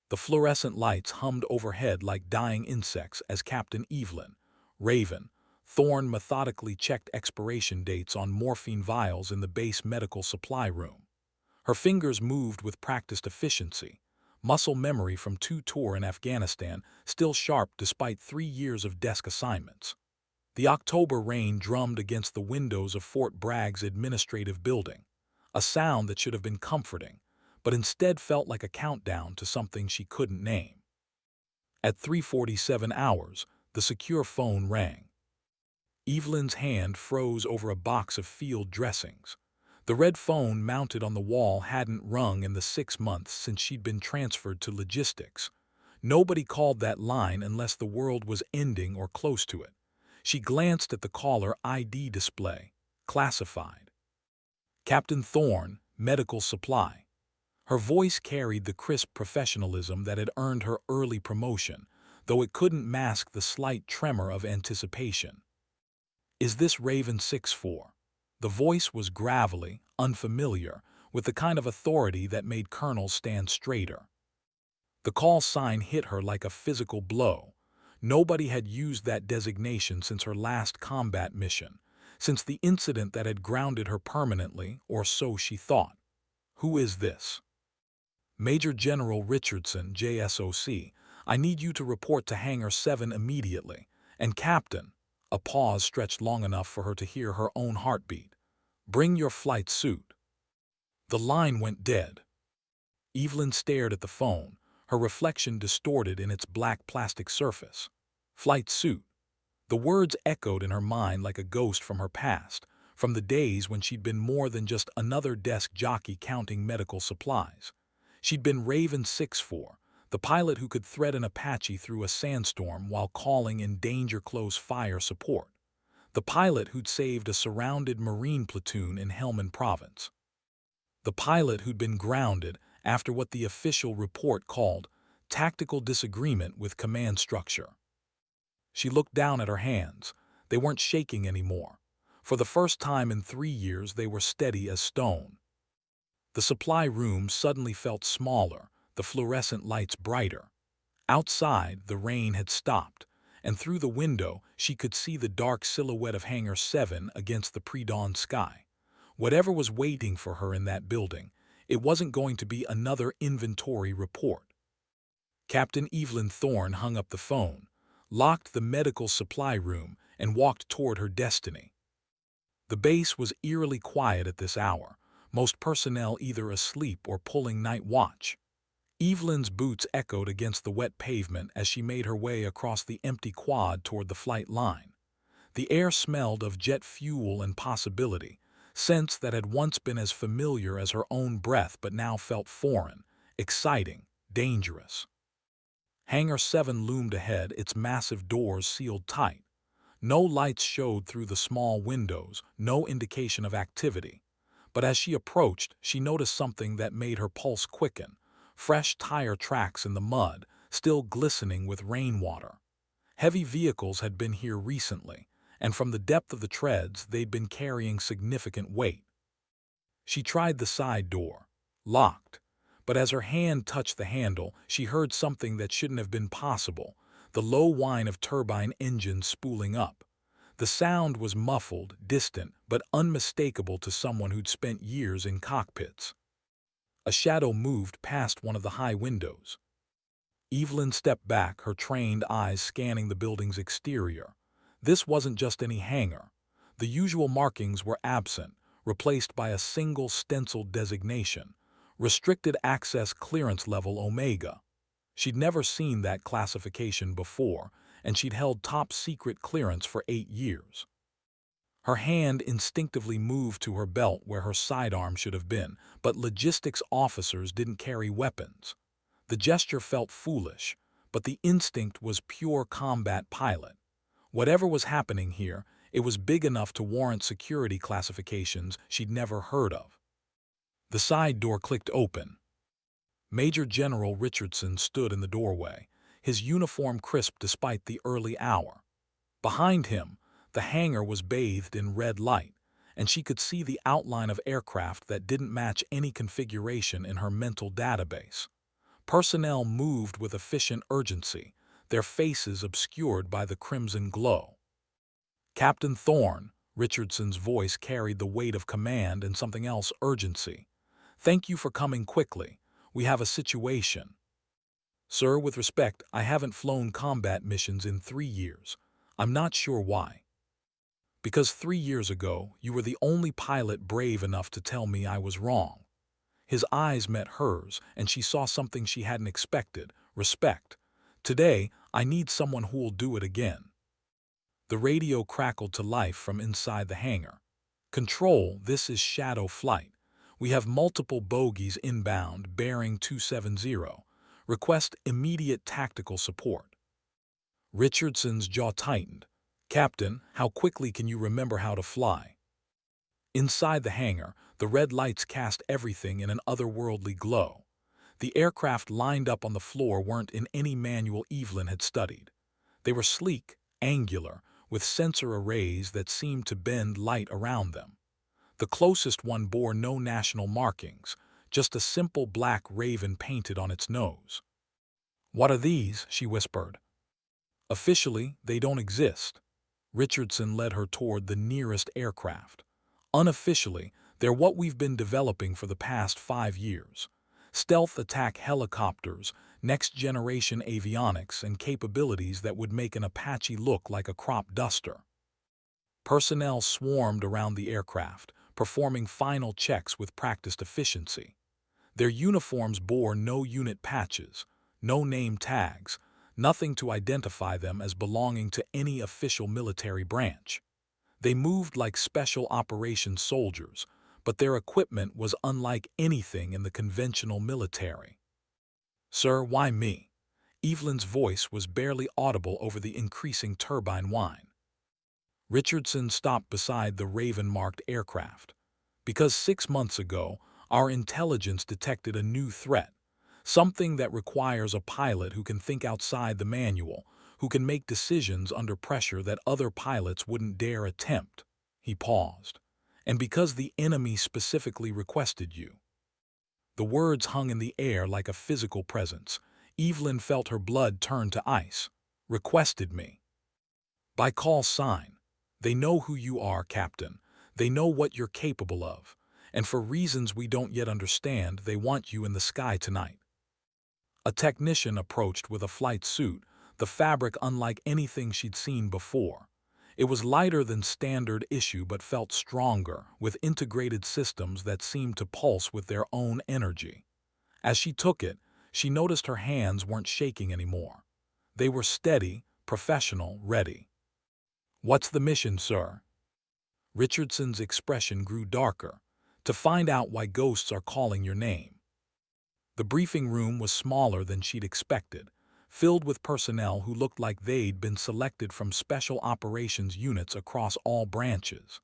The fluorescent lights hummed overhead like dying insects as Captain Evelyn, Raven, Thorne methodically checked expiration dates on morphine vials in the base medical supply room. Her fingers moved with practiced efficiency, muscle memory from 2 tours in Afghanistan still sharp despite 3 years of desk assignments. The October rain drummed against the windows of Fort Bragg's administrative building, a sound that should have been comforting, but instead felt like a countdown to something she couldn't name. At 3:47 hours, the secure phone rang. Evelyn's hand froze over a box of field dressings. The red phone mounted on the wall hadn't rung in the 6 months since she'd been transferred to logistics. Nobody called that line unless the world was ending or close to it. She glanced at the caller ID display. Classified. Captain Thorne, Medical Supply. Her voice carried the crisp professionalism that had earned her early promotion, though it couldn't mask the slight tremor of anticipation. "Is this Raven 6-4?" The voice was gravelly, unfamiliar, with the kind of authority that made colonels stand straighter. The call sign hit her like a physical blow. Nobody had used that designation since her last combat mission, since the incident that had grounded her permanently, or so she thought. "Who is this?" "Major General Richardson, JSOC. I need you to report to Hangar 7 immediately. And Captain," a pause stretched long enough for her to hear her own heartbeat, "bring your flight suit." The line went dead. Evelyn stared at the phone, her reflection distorted in its black plastic surface. Flight suit. The words echoed in her mind like a ghost from her past, from the days when she'd been more than just another desk jockey counting medical supplies. She'd been Raven 6-4, the pilot who could thread an Apache through a sandstorm while calling in danger-close fire support. The pilot who'd saved a surrounded Marine platoon in Helmand Province. The pilot who'd been grounded after what the official report called tactical disagreement with command structure. She looked down at her hands. They weren't shaking anymore. For the first time in 3 years, they were steady as stone. The supply room suddenly felt smaller, the fluorescent lights brighter. Outside, the rain had stopped, and through the window she could see the dark silhouette of Hangar 7 against the pre-dawn sky. Whatever was waiting for her in that building, it wasn't going to be another inventory report. Captain Evelyn Thorne hung up the phone, locked the medical supply room, and walked toward her destiny. The base was eerily quiet at this hour, most personnel either asleep or pulling night watch. Evelyn's boots echoed against the wet pavement as she made her way across the empty quad toward the flight line. The air smelled of jet fuel and possibility, scents that had once been as familiar as her own breath but now felt foreign, exciting, dangerous. Hangar 7 loomed ahead, its massive doors sealed tight. No lights showed through the small windows, no indication of activity. But as she approached, she noticed something that made her pulse quicken: fresh tire tracks in the mud, still glistening with rainwater. Heavy vehicles had been here recently, and from the depth of the treads they'd been carrying significant weight. She tried the side door. Locked. But as her hand touched the handle, she heard something that shouldn't have been possible: the low whine of turbine engines spooling up. The sound was muffled, distant, but unmistakable to someone who'd spent years in cockpits. A shadow moved past one of the high windows. Evelyn stepped back, her trained eyes scanning the building's exterior. This wasn't just any hangar. The usual markings were absent, replaced by a single stenciled designation: Restricted Access Clearance Level Omega. She'd never seen that classification before, and she'd held top-secret clearance for 8 years. Her hand instinctively moved to her belt where her sidearm should have been, but logistics officers didn't carry weapons. The gesture felt foolish, but the instinct was pure combat pilot. Whatever was happening here, it was big enough to warrant security classifications she'd never heard of. The side door clicked open. Major General Richardson stood in the doorway, his uniform crisp despite the early hour. Behind him, the hangar was bathed in red light, and she could see the outline of aircraft that didn't match any configuration in her mental database. Personnel moved with efficient urgency, their faces obscured by the crimson glow. Captain Thorne, Richardson's voice carried the weight of command and something else, urgency. Thank you for coming quickly. We have a situation. Sir, with respect, I haven't flown combat missions in 3 years. I'm not sure why. Because 3 years ago, you were the only pilot brave enough to tell me I was wrong. His eyes met hers, and she saw something she hadn't expected, respect. Today, I need someone who'll do it again. The radio crackled to life from inside the hangar. Control, this is Shadow Flight. We have multiple bogies inbound, bearing 270. Request immediate tactical support. Richardson's jaw tightened. Captain, how quickly can you remember how to fly? Inside the hangar, the red lights cast everything in an otherworldly glow. The aircraft lined up on the floor weren't in any manual Evelyn had studied. They were sleek, angular, with sensor arrays that seemed to bend light around them. The closest one bore no national markings, just a simple black raven painted on its nose. What are these? She whispered. Officially, they don't exist. Richardson led her toward the nearest aircraft. Unofficially, they're what we've been developing for the past 5 years. Stealth attack helicopters, next-generation avionics, and capabilities that would make an Apache look like a crop duster. Personnel swarmed around the aircraft, performing final checks with practiced efficiency. Their uniforms bore no unit patches, no name tags, nothing to identify them as belonging to any official military branch. They moved like special operations soldiers, but their equipment was unlike anything in the conventional military. Sir, why me? Evelyn's voice was barely audible over the increasing turbine whine. Richardson stopped beside the Raven-marked aircraft. Because 6 months ago, our intelligence detected a new threat, something that requires a pilot who can think outside the manual, who can make decisions under pressure that other pilots wouldn't dare attempt. He paused. And because the enemy specifically requested you. The words hung in the air like a physical presence. Evelyn felt her blood turn to ice. Requested me. By call sign. They know who you are, Captain. They know what you're capable of. And for reasons we don't yet understand, they want you in the sky tonight. A technician approached with a flight suit, the fabric unlike anything she'd seen before. It was lighter than standard issue but felt stronger, with integrated systems that seemed to pulse with their own energy. As she took it, she noticed her hands weren't shaking anymore. They were steady, professional, ready. What's the mission, sir? Richardson's expression grew darker. To find out why ghosts are calling your name. The briefing room was smaller than she'd expected, filled with personnel who looked like they'd been selected from special operations units across all branches.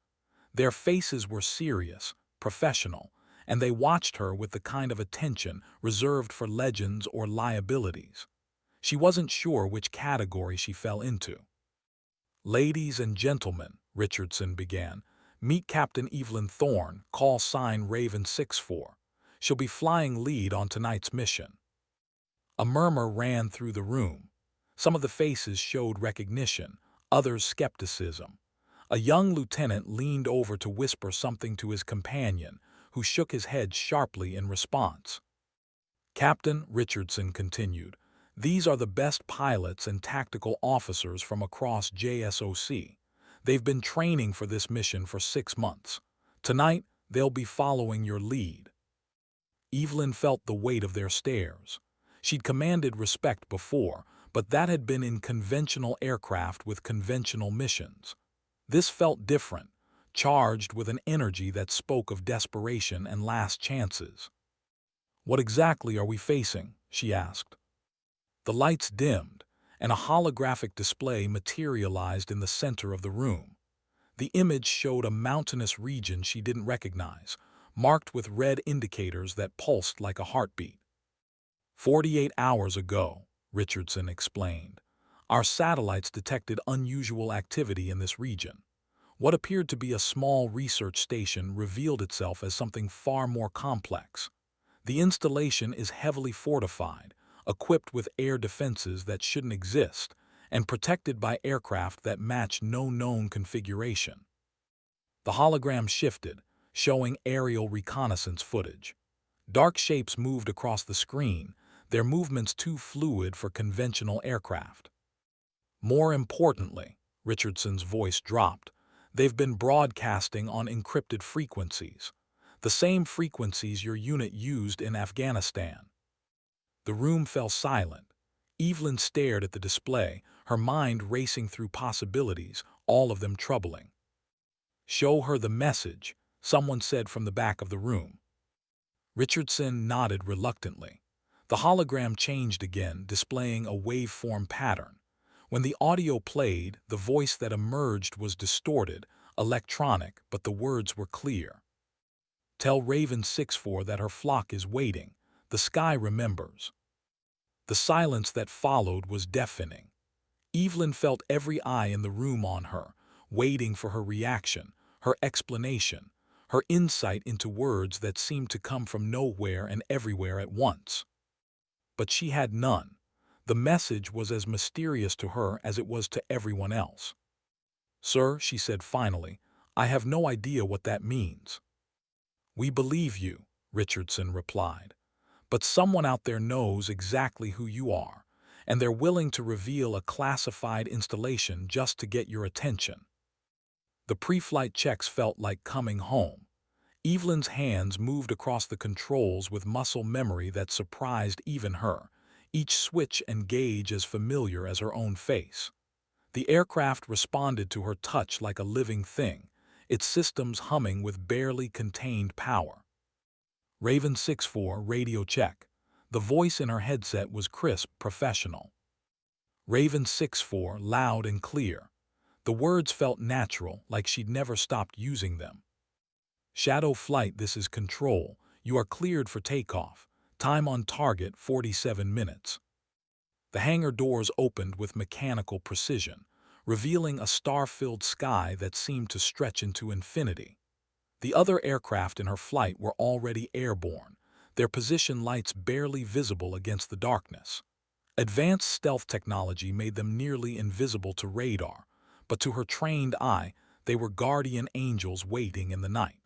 Their faces were serious, professional, and they watched her with the kind of attention reserved for legends or liabilities. She wasn't sure which category she fell into. Ladies and gentlemen, Richardson began, meet Captain Evelyn Thorne, call sign Raven 64. She'll be flying lead on tonight's mission. A murmur ran through the room. Some of the faces showed recognition, others skepticism. A young lieutenant leaned over to whisper something to his companion, who shook his head sharply in response. Captain, Richardson continued, these are the best pilots and tactical officers from across JSOC. They've been training for this mission for 6 months. Tonight, they'll be following your lead. Evelyn felt the weight of their stares. She'd commanded respect before, but that had been in conventional aircraft with conventional missions. This felt different, charged with an energy that spoke of desperation and last chances. What exactly are we facing? She asked. The lights dimmed, and a holographic display materialized in the center of the room. The image showed a mountainous region she didn't recognize, marked with red indicators that pulsed like a heartbeat. 48 hours ago, Richardson explained, our satellites detected unusual activity in this region. What appeared to be a small research station revealed itself as something far more complex. The installation is heavily fortified, equipped with air defenses that shouldn't exist, and protected by aircraft that match no known configuration. The hologram shifted, showing aerial reconnaissance footage. Dark shapes moved across the screen, their movements too fluid for conventional aircraft. More importantly, Richardson's voice dropped, they've been broadcasting on encrypted frequencies, the same frequencies your unit used in Afghanistan. The room fell silent. Evelyn stared at the display, her mind racing through possibilities, all of them troubling. "Show her the message," someone said from the back of the room. Richardson nodded reluctantly. The hologram changed again, displaying a waveform pattern. When the audio played, the voice that emerged was distorted, electronic, but the words were clear. "Tell Raven 6-4 that her flock is waiting. The sky remembers." The silence that followed was deafening. Evelyn felt every eye in the room on her, waiting for her reaction, her explanation, her insight into words that seemed to come from nowhere and everywhere at once. But she had none. The message was as mysterious to her as it was to everyone else. "Sir," she said finally, "I have no idea what that means." "We believe you," Richardson replied. "But someone out there knows exactly who you are, and they're willing to reveal a classified installation just to get your attention." The pre-flight checks felt like coming home. Evelyn's hands moved across the controls with muscle memory that surprised even her, each switch and gauge as familiar as her own face. The aircraft responded to her touch like a living thing, its systems humming with barely contained power. "Raven 6-4, radio check." The voice in her headset was crisp, professional. "Raven 6-4, loud and clear." The words felt natural, like she'd never stopped using them. "Shadow Flight, this is Control. You are cleared for takeoff. Time on target, 47 minutes." The hangar doors opened with mechanical precision, revealing a star-filled sky that seemed to stretch into infinity. The other aircraft in her flight were already airborne, their position lights barely visible against the darkness. Advanced stealth technology made them nearly invisible to radar, but to her trained eye, they were guardian angels waiting in the night.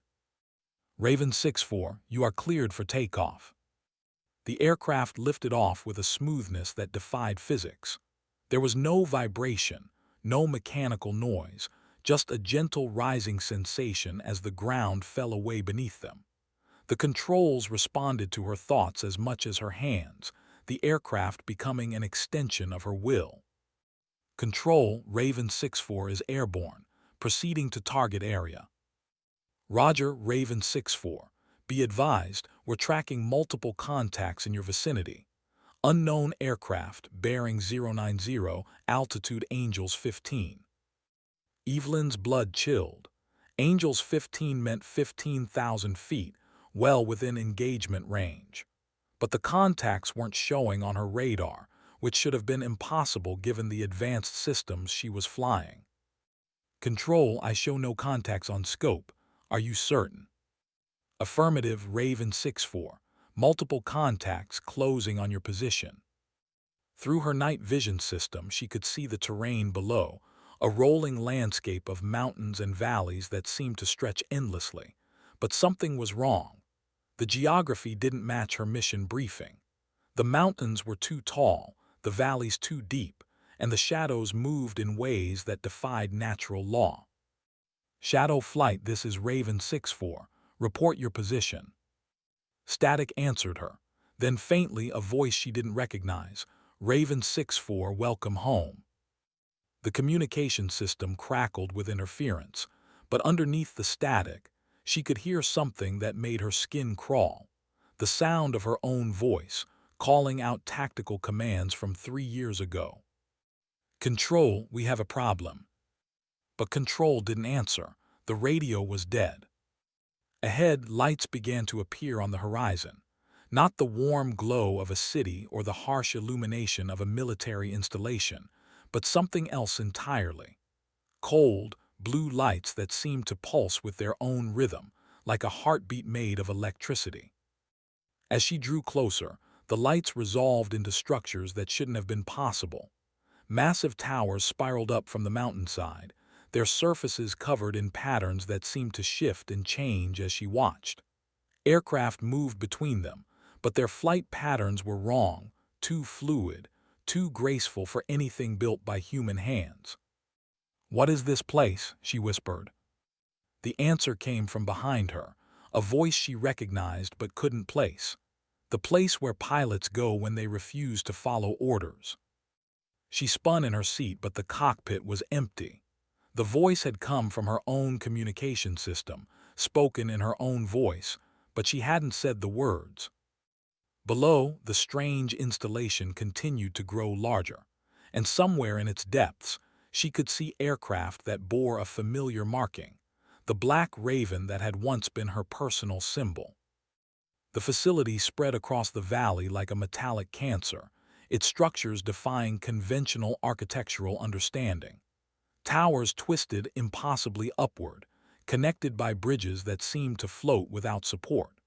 "Raven 6-4, you are cleared for takeoff." The aircraft lifted off with a smoothness that defied physics. There was no vibration, no mechanical noise, just a gentle rising sensation as the ground fell away beneath them. The controls responded to her thoughts as much as her hands, the aircraft becoming an extension of her will. "Control, Raven 6-4 is airborne, proceeding to target area." "Roger, Raven 6-4. Be advised, we're tracking multiple contacts in your vicinity. Unknown aircraft, bearing 090, altitude Angels 15." Evelyn's blood chilled. Angels 15 meant 15,000 feet, well within engagement range. But the contacts weren't showing on her radar, which should have been impossible given the advanced systems she was flying. "Control, I show no contacts on scope. Are you certain?" "Affirmative, Raven 6-4. Multiple contacts closing on your position." Through her night vision system, she could see the terrain below, a rolling landscape of mountains and valleys that seemed to stretch endlessly. But something was wrong. The geography didn't match her mission briefing. The mountains were too tall, the valleys too deep, and the shadows moved in ways that defied natural law. "Shadow Flight, this is Raven 6-4. Report your position." Static answered her. Then faintly, a voice she didn't recognize. "Raven 6-4, welcome home." The communication system crackled with interference, but underneath the static, she could hear something that made her skin crawl. The sound of her own voice, calling out tactical commands from 3 years ago. "Control, we have a problem." But Control didn't answer. The radio was dead. Ahead, lights began to appear on the horizon. Not the warm glow of a city or the harsh illumination of a military installation, but something else entirely. Cold, blue lights that seemed to pulse with their own rhythm, like a heartbeat made of electricity. As she drew closer, the lights resolved into structures that shouldn't have been possible. Massive towers spiraled up from the mountainside, their surfaces covered in patterns that seemed to shift and change as she watched. Aircraft moved between them, but their flight patterns were wrong, too fluid, too graceful for anything built by human hands. "What is this place?" she whispered. The answer came from behind her, a voice she recognized but couldn't place. The place where pilots go when they refuse to follow orders. She spun in her seat, but the cockpit was empty. The voice had come from her own communication system, spoken in her own voice, but she hadn't said the words. Below, the strange installation continued to grow larger, and somewhere in its depths, she could see aircraft that bore a familiar marking, the black Raven that had once been her personal symbol. The facility spread across the valley like a metallic cancer, its structures defying conventional architectural understanding. Towers twisted impossibly upward, connected by bridges that seemed to float without support.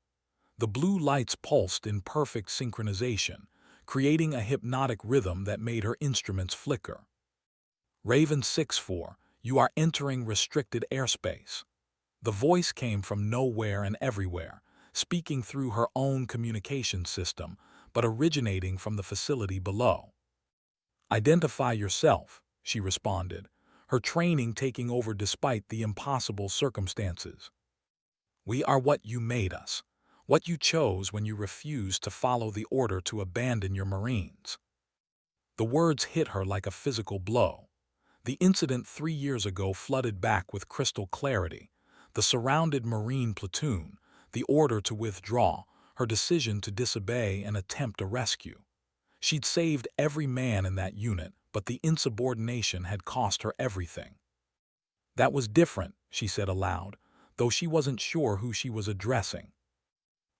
The blue lights pulsed in perfect synchronization, creating a hypnotic rhythm that made her instruments flicker. "Raven 6-4, you are entering restricted airspace." The voice came from nowhere and everywhere, speaking through her own communication system, but originating from the facility below. "Identify yourself," she responded, her training taking over despite the impossible circumstances. "We are what you made us, what you chose when you refused to follow the order to abandon your Marines." The words hit her like a physical blow. The incident 3 years ago flooded back with crystal clarity. The surrounded Marine platoon, the order to withdraw, her decision to disobey and attempt a rescue. She'd saved every man in that unit, but the insubordination had cost her everything. "That was different," she said aloud, though she wasn't sure who she was addressing.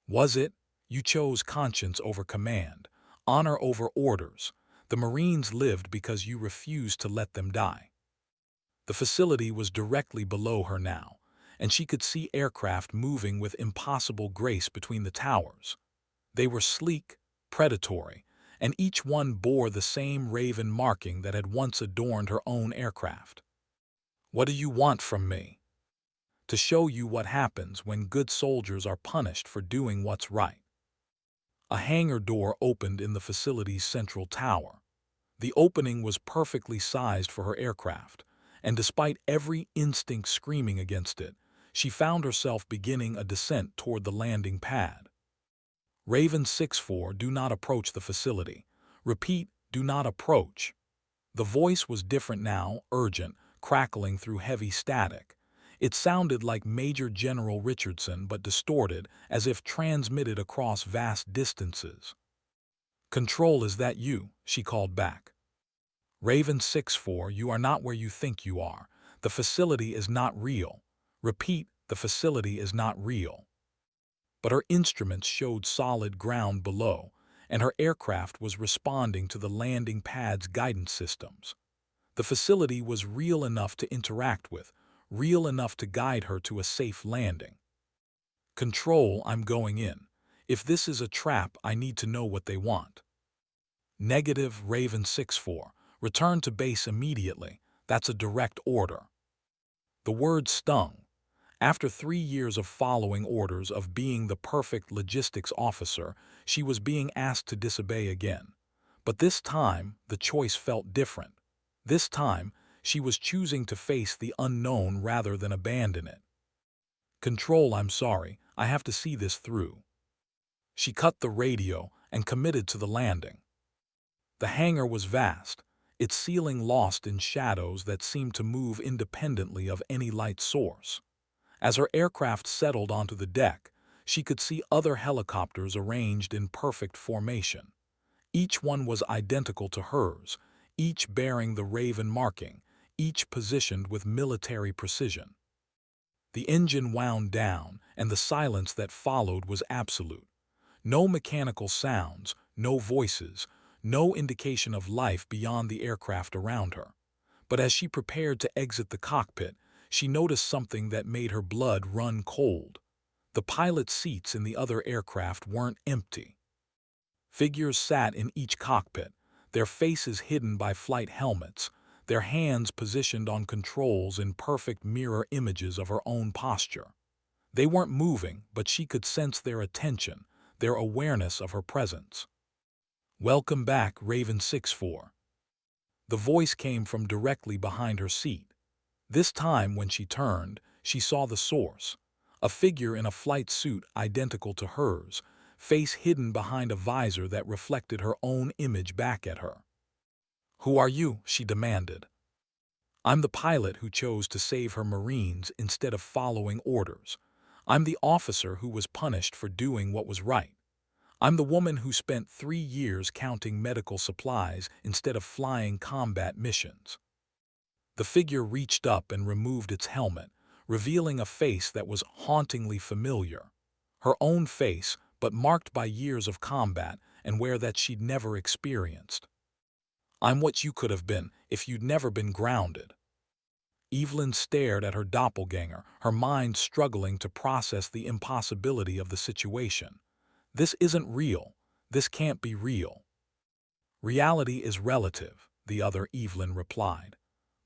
"Was it? You chose conscience over command, honor over orders. The Marines lived because you refused to let them die." The facility was directly below her now, and she could see aircraft moving with impossible grace between the towers. They were sleek, predatory, and each one bore the same Raven marking that had once adorned her own aircraft. "What do you want from me?" "To show you what happens when good soldiers are punished for doing what's right." A hangar door opened in the facility's central tower. The opening was perfectly sized for her aircraft, and despite every instinct screaming against it, she found herself beginning a descent toward the landing pad. "Raven 6-4, do not approach the facility. Repeat, do not approach." The voice was different now, urgent, crackling through heavy static. It sounded like Major General Richardson, but distorted, as if transmitted across vast distances. "Control, is that you?" she called back. "Raven 6-4, you are not where you think you are. The facility is not real. Repeat, the facility is not real." But her instruments showed solid ground below, and her aircraft was responding to the landing pad's guidance systems. The facility was real enough to interact with, real enough to guide her to a safe landing. "Control, I'm going in. If this is a trap, I need to know what they want." "Negative, Raven 6-4. Return to base immediately. That's a direct order." The word stung. After 3 years of following orders, of being the perfect logistics officer, she was being asked to disobey again. But this time, the choice felt different. This time, she was choosing to face the unknown rather than abandon it. "Control, I'm sorry. I have to see this through." She cut the radio and committed to the landing. The hangar was vast, its ceiling lost in shadows that seemed to move independently of any light source. As her aircraft settled onto the deck, she could see other helicopters arranged in perfect formation. Each one was identical to hers, each bearing the Raven marking, each positioned with military precision. The engine wound down, and the silence that followed was absolute. No mechanical sounds, no voices, no indication of life beyond the aircraft around her. But as she prepared to exit the cockpit, she noticed something that made her blood run cold. The pilot seats in the other aircraft weren't empty. Figures sat in each cockpit, their faces hidden by flight helmets, their hands positioned on controls in perfect mirror images of her own posture. They weren't moving, but she could sense their attention, their awareness of her presence. "Welcome back, Raven 6-4." The voice came from directly behind her seat. This time, when she turned, she saw the source, a figure in a flight suit identical to hers, face hidden behind a visor that reflected her own image back at her. "Who are you?" she demanded. "I'm the pilot who chose to save her Marines instead of following orders. I'm the officer who was punished for doing what was right. I'm the woman who spent 3 years counting medical supplies instead of flying combat missions." The figure reached up and removed its helmet, revealing a face that was hauntingly familiar. Her own face, but marked by years of combat and wear that she'd never experienced. "I'm what you could have been if you'd never been grounded." Evelyn stared at her doppelganger, her mind struggling to process the impossibility of the situation. "This isn't real. This can't be real." "Reality is relative," the other Evelyn replied.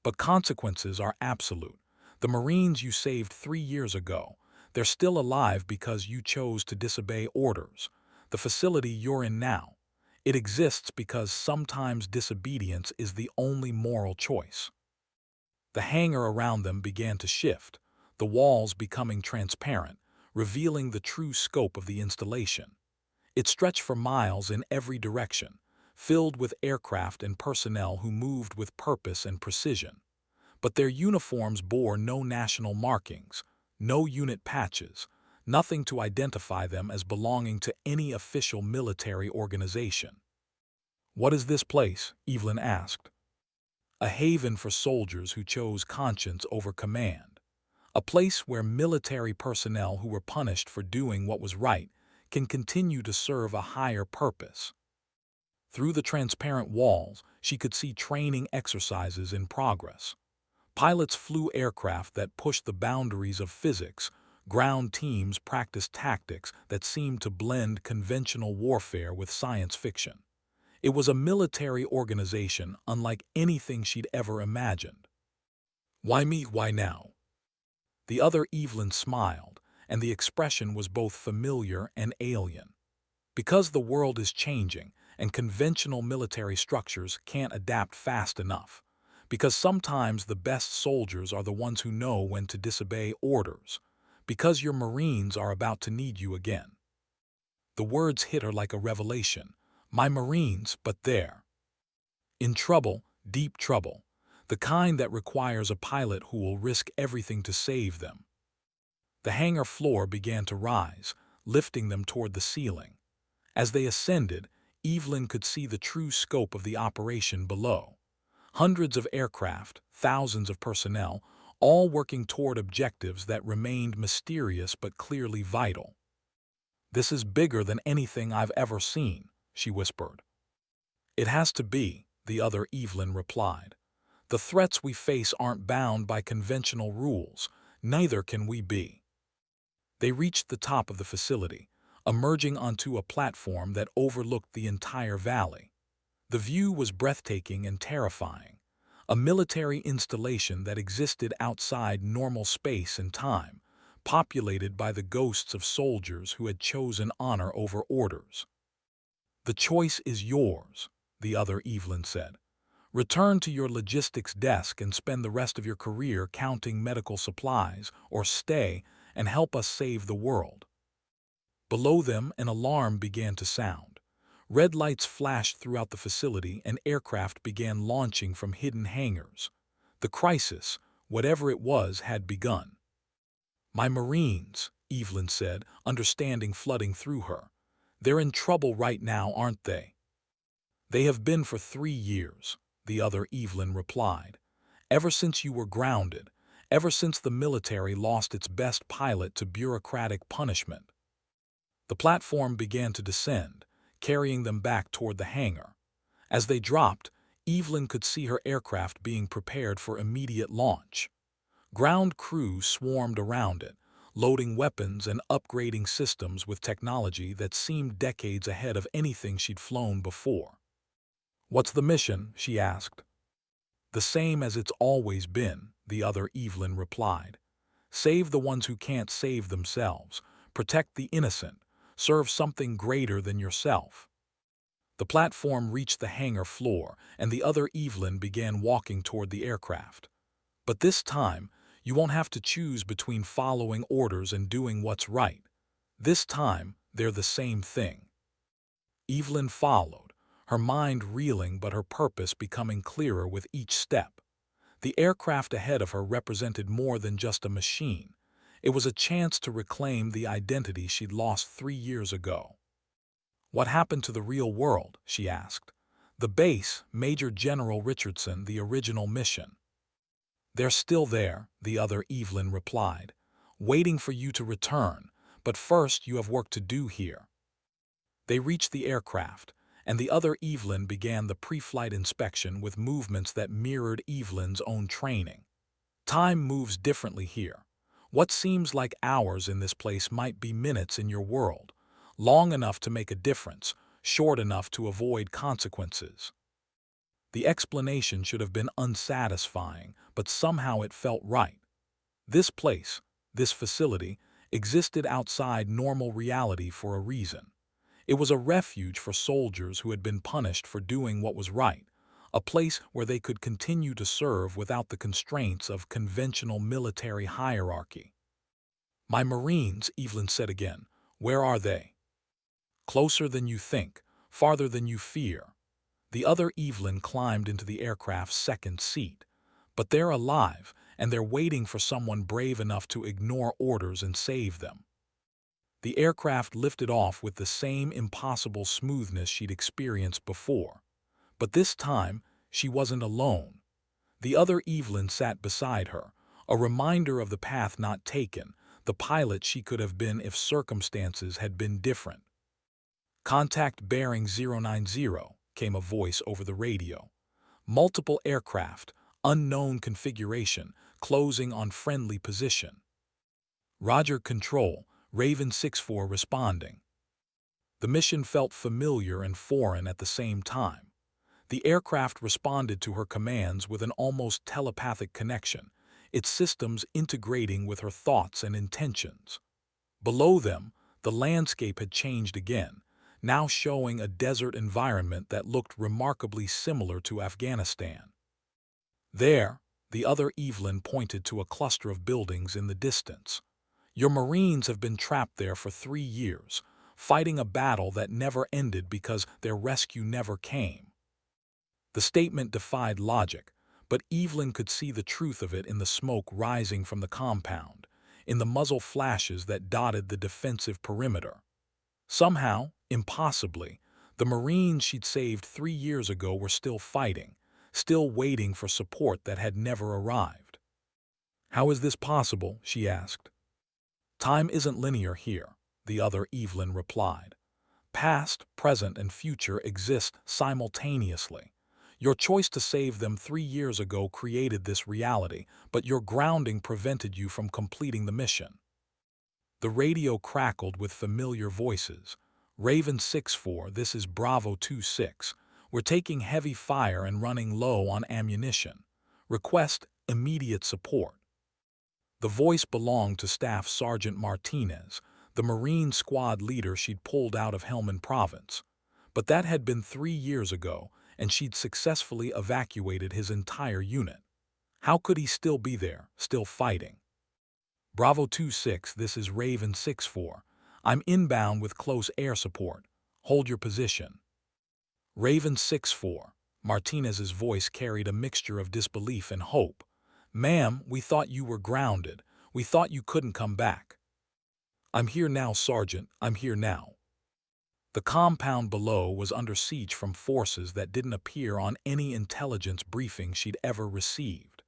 "But consequences are absolute. The Marines you saved 3 years ago, they're still alive because you chose to disobey orders. The facility you're in now, it exists because sometimes disobedience is the only moral choice." The hangar around them began to shift, the walls becoming transparent, revealing the true scope of the installation. It stretched for miles in every direction, filled with aircraft and personnel who moved with purpose and precision. But their uniforms bore no national markings, no unit patches, nothing to identify them as belonging to any official military organization. "What is this place?" Evelyn asked. "A haven for soldiers who chose conscience over command. A place where military personnel who were punished for doing what was right can continue to serve a higher purpose." Through the transparent walls, she could see training exercises in progress. Pilots flew aircraft that pushed the boundaries of physics. Ground teams practiced tactics that seemed to blend conventional warfare with science fiction. It was a military organization unlike anything she'd ever imagined. "Why me? Why now?" The other Evelyn smiled, and the expression was both familiar and alien. "Because the world is changing, and conventional military structures can't adapt fast enough. Because sometimes the best soldiers are the ones who know when to disobey orders. Because your Marines are about to need you again." The words hit her like a revelation. My Marines, but they're in trouble, deep trouble. The kind that requires a pilot who will risk everything to save them. The hangar floor began to rise, lifting them toward the ceiling. As they ascended, Evelyn could see the true scope of the operation below. Hundreds of aircraft, thousands of personnel, all working toward objectives that remained mysterious but clearly vital. "This is bigger than anything I've ever seen," she whispered. "It has to be," the other Evelyn replied. "The threats we face aren't bound by conventional rules, neither can we be." They reached the top of the facility, emerging onto a platform that overlooked the entire valley. The view was breathtaking and terrifying, a military installation that existed outside normal space and time, populated by the ghosts of soldiers who had chosen honor over orders. "The choice is yours," the other Evelyn said. "Return to your logistics desk and spend the rest of your career counting medical supplies, or stay and help us save the world." Below them, an alarm began to sound. Red lights flashed throughout the facility and aircraft began launching from hidden hangars. The crisis, whatever it was, had begun. "My Marines," Evelyn said, understanding flooding through her. "They're in trouble right now, aren't they?" "They have been for 3 years," the other Evelyn replied. "Ever since you were grounded, ever since the military lost its best pilot to bureaucratic punishment." The platform began to descend, carrying them back toward the hangar. As they dropped, Evelyn could see her aircraft being prepared for immediate launch. Ground crews swarmed around it, loading weapons and upgrading systems with technology that seemed decades ahead of anything she'd flown before. "What's the mission?" she asked. "The same as it's always been," the other Evelyn replied. "Save the ones who can't save themselves, protect the innocent, serve something greater than yourself." The platform reached the hangar floor, and the other Evelyn began walking toward the aircraft. "But this time, you won't have to choose between following orders and doing what's right. This time, they're the same thing." Evelyn followed, her mind reeling but her purpose becoming clearer with each step. The aircraft ahead of her represented more than just a machine. It was a chance to reclaim the identity she'd lost 3 years ago. "What happened to the real world?" she asked. "The base, Major General Richardson, the original mission." "They're still there," the other Evelyn replied, "waiting for you to return, but first you have work to do here." They reached the aircraft, and the other Evelyn began the pre-flight inspection with movements that mirrored Evelyn's own training. Time moves differently here. What seems like hours in this place might be minutes in your world, long enough to make a difference, short enough to avoid consequences. The explanation should have been unsatisfying, but somehow it felt right. This place, this facility, existed outside normal reality for a reason. It was a refuge for soldiers who had been punished for doing what was right, a place where they could continue to serve without the constraints of conventional military hierarchy. "My Marines," Evelyn said again. "Where are they?" "Closer than you think, farther than you fear." The other Evelyn climbed into the aircraft's second seat. "But they're alive, and they're waiting for someone brave enough to ignore orders and save them." The aircraft lifted off with the same impossible smoothness she'd experienced before. But this time, she wasn't alone. The other Evelyn sat beside her, a reminder of the path not taken, the pilot she could have been if circumstances had been different. "Contact bearing 090, came a voice over the radio. "Multiple aircraft, unknown configuration, closing on friendly position." "Roger, Control," Raven 64 responding. The mission felt familiar and foreign at the same time. The aircraft responded to her commands with an almost telepathic connection, its systems integrating with her thoughts and intentions. Below them, the landscape had changed again, now showing a desert environment that looked remarkably similar to Afghanistan. "There," the other Evelyn pointed to a cluster of buildings in the distance. "Your Marines have been trapped there for 3 years, fighting a battle that never ended because their rescue never came." The statement defied logic, but Evelyn could see the truth of it in the smoke rising from the compound, in the muzzle flashes that dotted the defensive perimeter. Somehow, impossibly, the Marines she'd saved 3 years ago were still fighting, still waiting for support that had never arrived. "How is this possible?" she asked. "Time isn't linear here," the other Evelyn replied. "Past, present, and future exist simultaneously. Your choice to save them 3 years ago created this reality, but your grounding prevented you from completing the mission." The radio crackled with familiar voices. "Raven 64, this is Bravo 26. We're taking heavy fire and running low on ammunition. Request immediate support." The voice belonged to Staff Sergeant Martinez, the Marine squad leader she'd pulled out of Helmand Province. But that had been 3 years ago, and she'd successfully evacuated his entire unit. How could he still be there, still fighting? "Bravo 26, this is Raven 64. I'm inbound with close air support. Hold your position." "Raven 64, Martinez's voice carried a mixture of disbelief and hope. "Ma'am, we thought you were grounded. We thought you couldn't come back." "I'm here now, Sergeant. I'm here now." The compound below was under siege from forces that didn't appear on any intelligence briefing she'd ever received.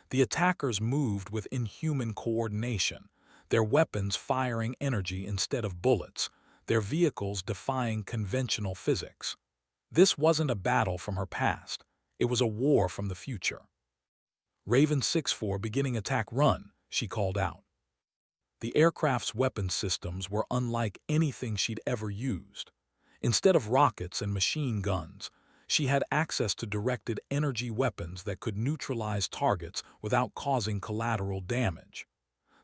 The attackers moved with inhuman coordination, their weapons firing energy instead of bullets, their vehicles defying conventional physics. This wasn't a battle from her past. It was a war from the future. "Raven 64 beginning attack run," she called out. The aircraft's weapon systems were unlike anything she'd ever used. Instead of rockets and machine guns, she had access to directed energy weapons that could neutralize targets without causing collateral damage.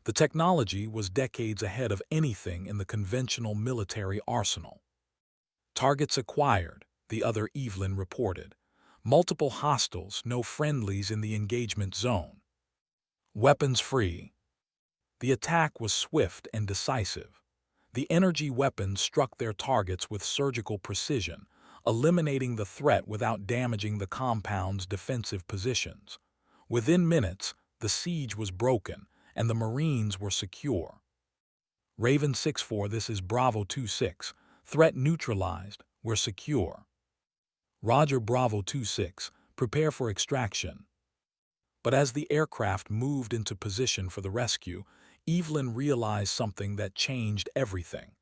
The technology was decades ahead of anything in the conventional military arsenal. Targets acquired, the other Evelyn reported. Multiple hostiles, no friendlies in the engagement zone. Weapons free. The attack was swift and decisive. The energy weapons struck their targets with surgical precision, eliminating the threat without damaging the compound's defensive positions. Within minutes, the siege was broken, and the Marines were secure. Raven 6-4, this is Bravo 2-6. Threat neutralized, we're secure. Roger, Bravo 2-6, prepare for extraction. But as the aircraft moved into position for the rescue, Evelyn realized something that changed everything.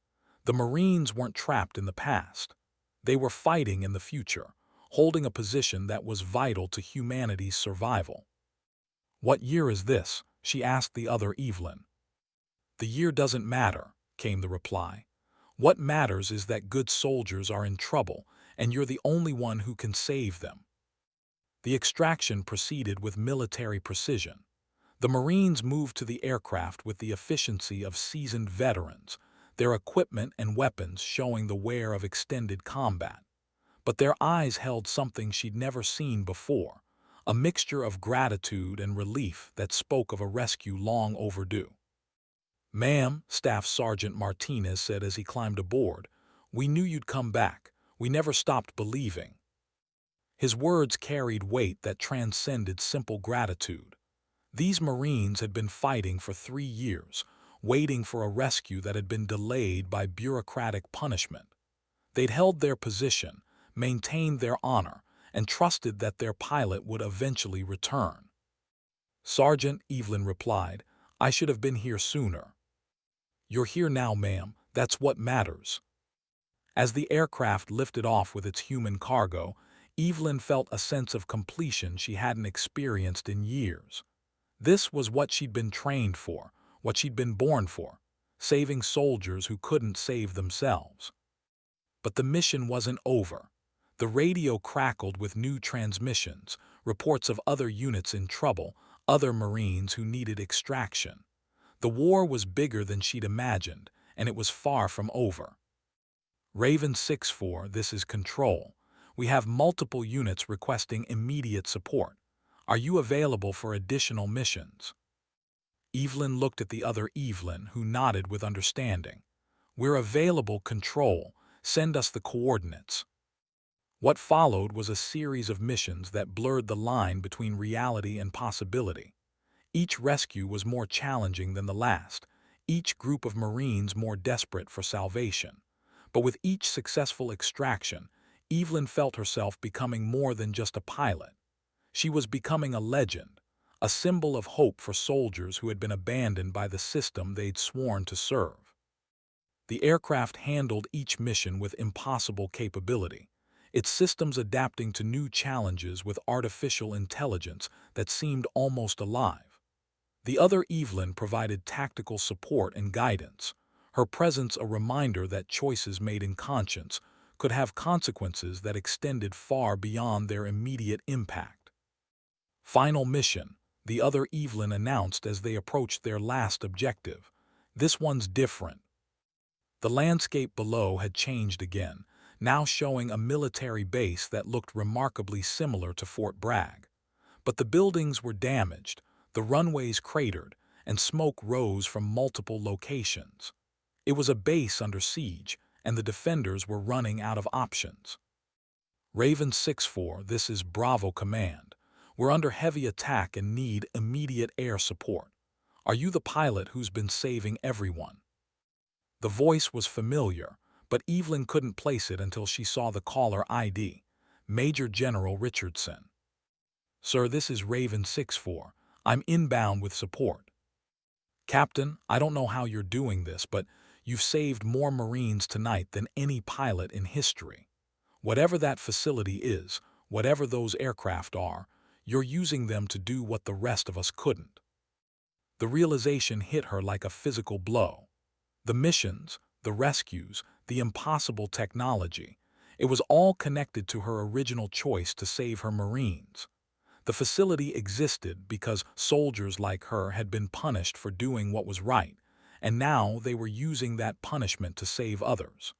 The Marines weren't trapped in the past. They were fighting in the future, holding a position that was vital to humanity's survival. "What year is this?" she asked the other Evelyn. "The year doesn't matter," came the reply. "What matters is that good soldiers are in trouble, and you're the only one who can save them." The extraction proceeded with military precision. The Marines moved to the aircraft with the efficiency of seasoned veterans, their equipment and weapons showing the wear of extended combat. But their eyes held something she'd never seen before, a mixture of gratitude and relief that spoke of a rescue long overdue. "Ma'am," Staff Sergeant Martinez said as he climbed aboard, "we knew you'd come back. We never stopped believing." His words carried weight that transcended simple gratitude. These Marines had been fighting for 3 years, waiting for a rescue that had been delayed by bureaucratic punishment. They'd held their position, maintained their honor, and trusted that their pilot would eventually return. "Sergeant," Evelyn replied, "I should have been here sooner." "You're here now, ma'am. That's what matters." As the aircraft lifted off with its human cargo, Evelyn felt a sense of completion she hadn't experienced in years. This was what she'd been trained for, what she'd been born for, saving soldiers who couldn't save themselves. But the mission wasn't over. The radio crackled with new transmissions, reports of other units in trouble, other Marines who needed extraction. The war was bigger than she'd imagined, and it was far from over. "Raven 6-4, this is Control. We have multiple units requesting immediate support. Are you available for additional missions?" Evelyn looked at the other Evelyn, who nodded with understanding. "We're available, Control. Send us the coordinates." What followed was a series of missions that blurred the line between reality and possibility. Each rescue was more challenging than the last, each group of Marines more desperate for salvation. But with each successful extraction, Evelyn felt herself becoming more than just a pilot. She was becoming a legend, a symbol of hope for soldiers who had been abandoned by the system they'd sworn to serve. The aircraft handled each mission with impossible capability, its systems adapting to new challenges with artificial intelligence that seemed almost alive. The other Evelyn provided tactical support and guidance, her presence a reminder that choices made in conscience could have consequences that extended far beyond their immediate impact. "Final mission," the other Evelyn announced as they approached their last objective. "This one's different." The landscape below had changed again, now showing a military base that looked remarkably similar to Fort Bragg. But the buildings were damaged, the runways cratered, and smoke rose from multiple locations. It was a base under siege, and the defenders were running out of options. "Raven 6-4, this is Bravo Command. We're under heavy attack and need immediate air support. Are you the pilot who's been saving everyone?" The voice was familiar, but Evelyn couldn't place it until she saw the caller ID, Major General Richardson. "Sir, this is Raven 6-4. I'm inbound with support." "Captain, I don't know how you're doing this, but you've saved more Marines tonight than any pilot in history. Whatever that facility is, whatever those aircraft are, you're using them to do what the rest of us couldn't." The realization hit her like a physical blow. The missions, the rescues, the impossible technology, it was all connected to her original choice to save her Marines. The facility existed because soldiers like her had been punished for doing what was right, and now they were using that punishment to save others.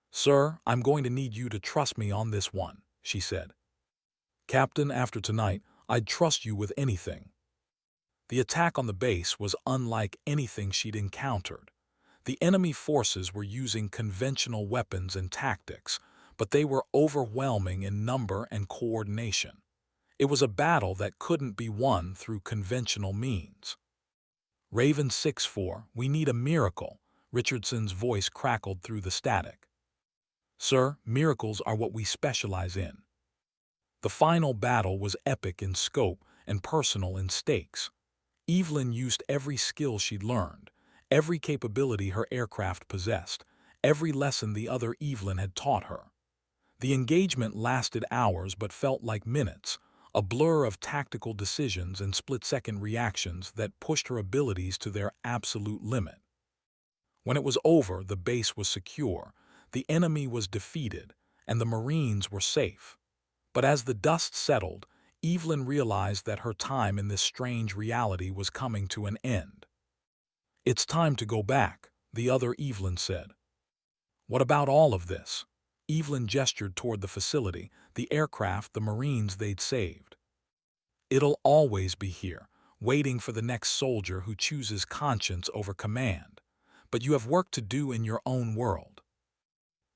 "Sir, I'm going to need you to trust me on this one," she said. "Captain, after tonight, I'd trust you with anything." The attack on the base was unlike anything she'd encountered. The enemy forces were using conventional weapons and tactics, but they were overwhelming in number and coordination. It was a battle that couldn't be won through conventional means. "Raven 6-4, we need a miracle," Richardson's voice crackled through the static. "Sir, miracles are what we specialize in." The final battle was epic in scope and personal in stakes. Evelyn used every skill she'd learned, every capability her aircraft possessed, every lesson the other Evelyn had taught her. The engagement lasted hours but felt like minutes, a blur of tactical decisions and split-second reactions that pushed her abilities to their absolute limit. When it was over, the base was secure, the enemy was defeated, and the Marines were safe. But as the dust settled, Evelyn realized that her time in this strange reality was coming to an end. "It's time to go back," the other Evelyn said. "What about all of this?" Evelyn gestured toward the facility, the aircraft, the Marines they'd saved. "It'll always be here, waiting for the next soldier who chooses conscience over command. But you have work to do in your own world."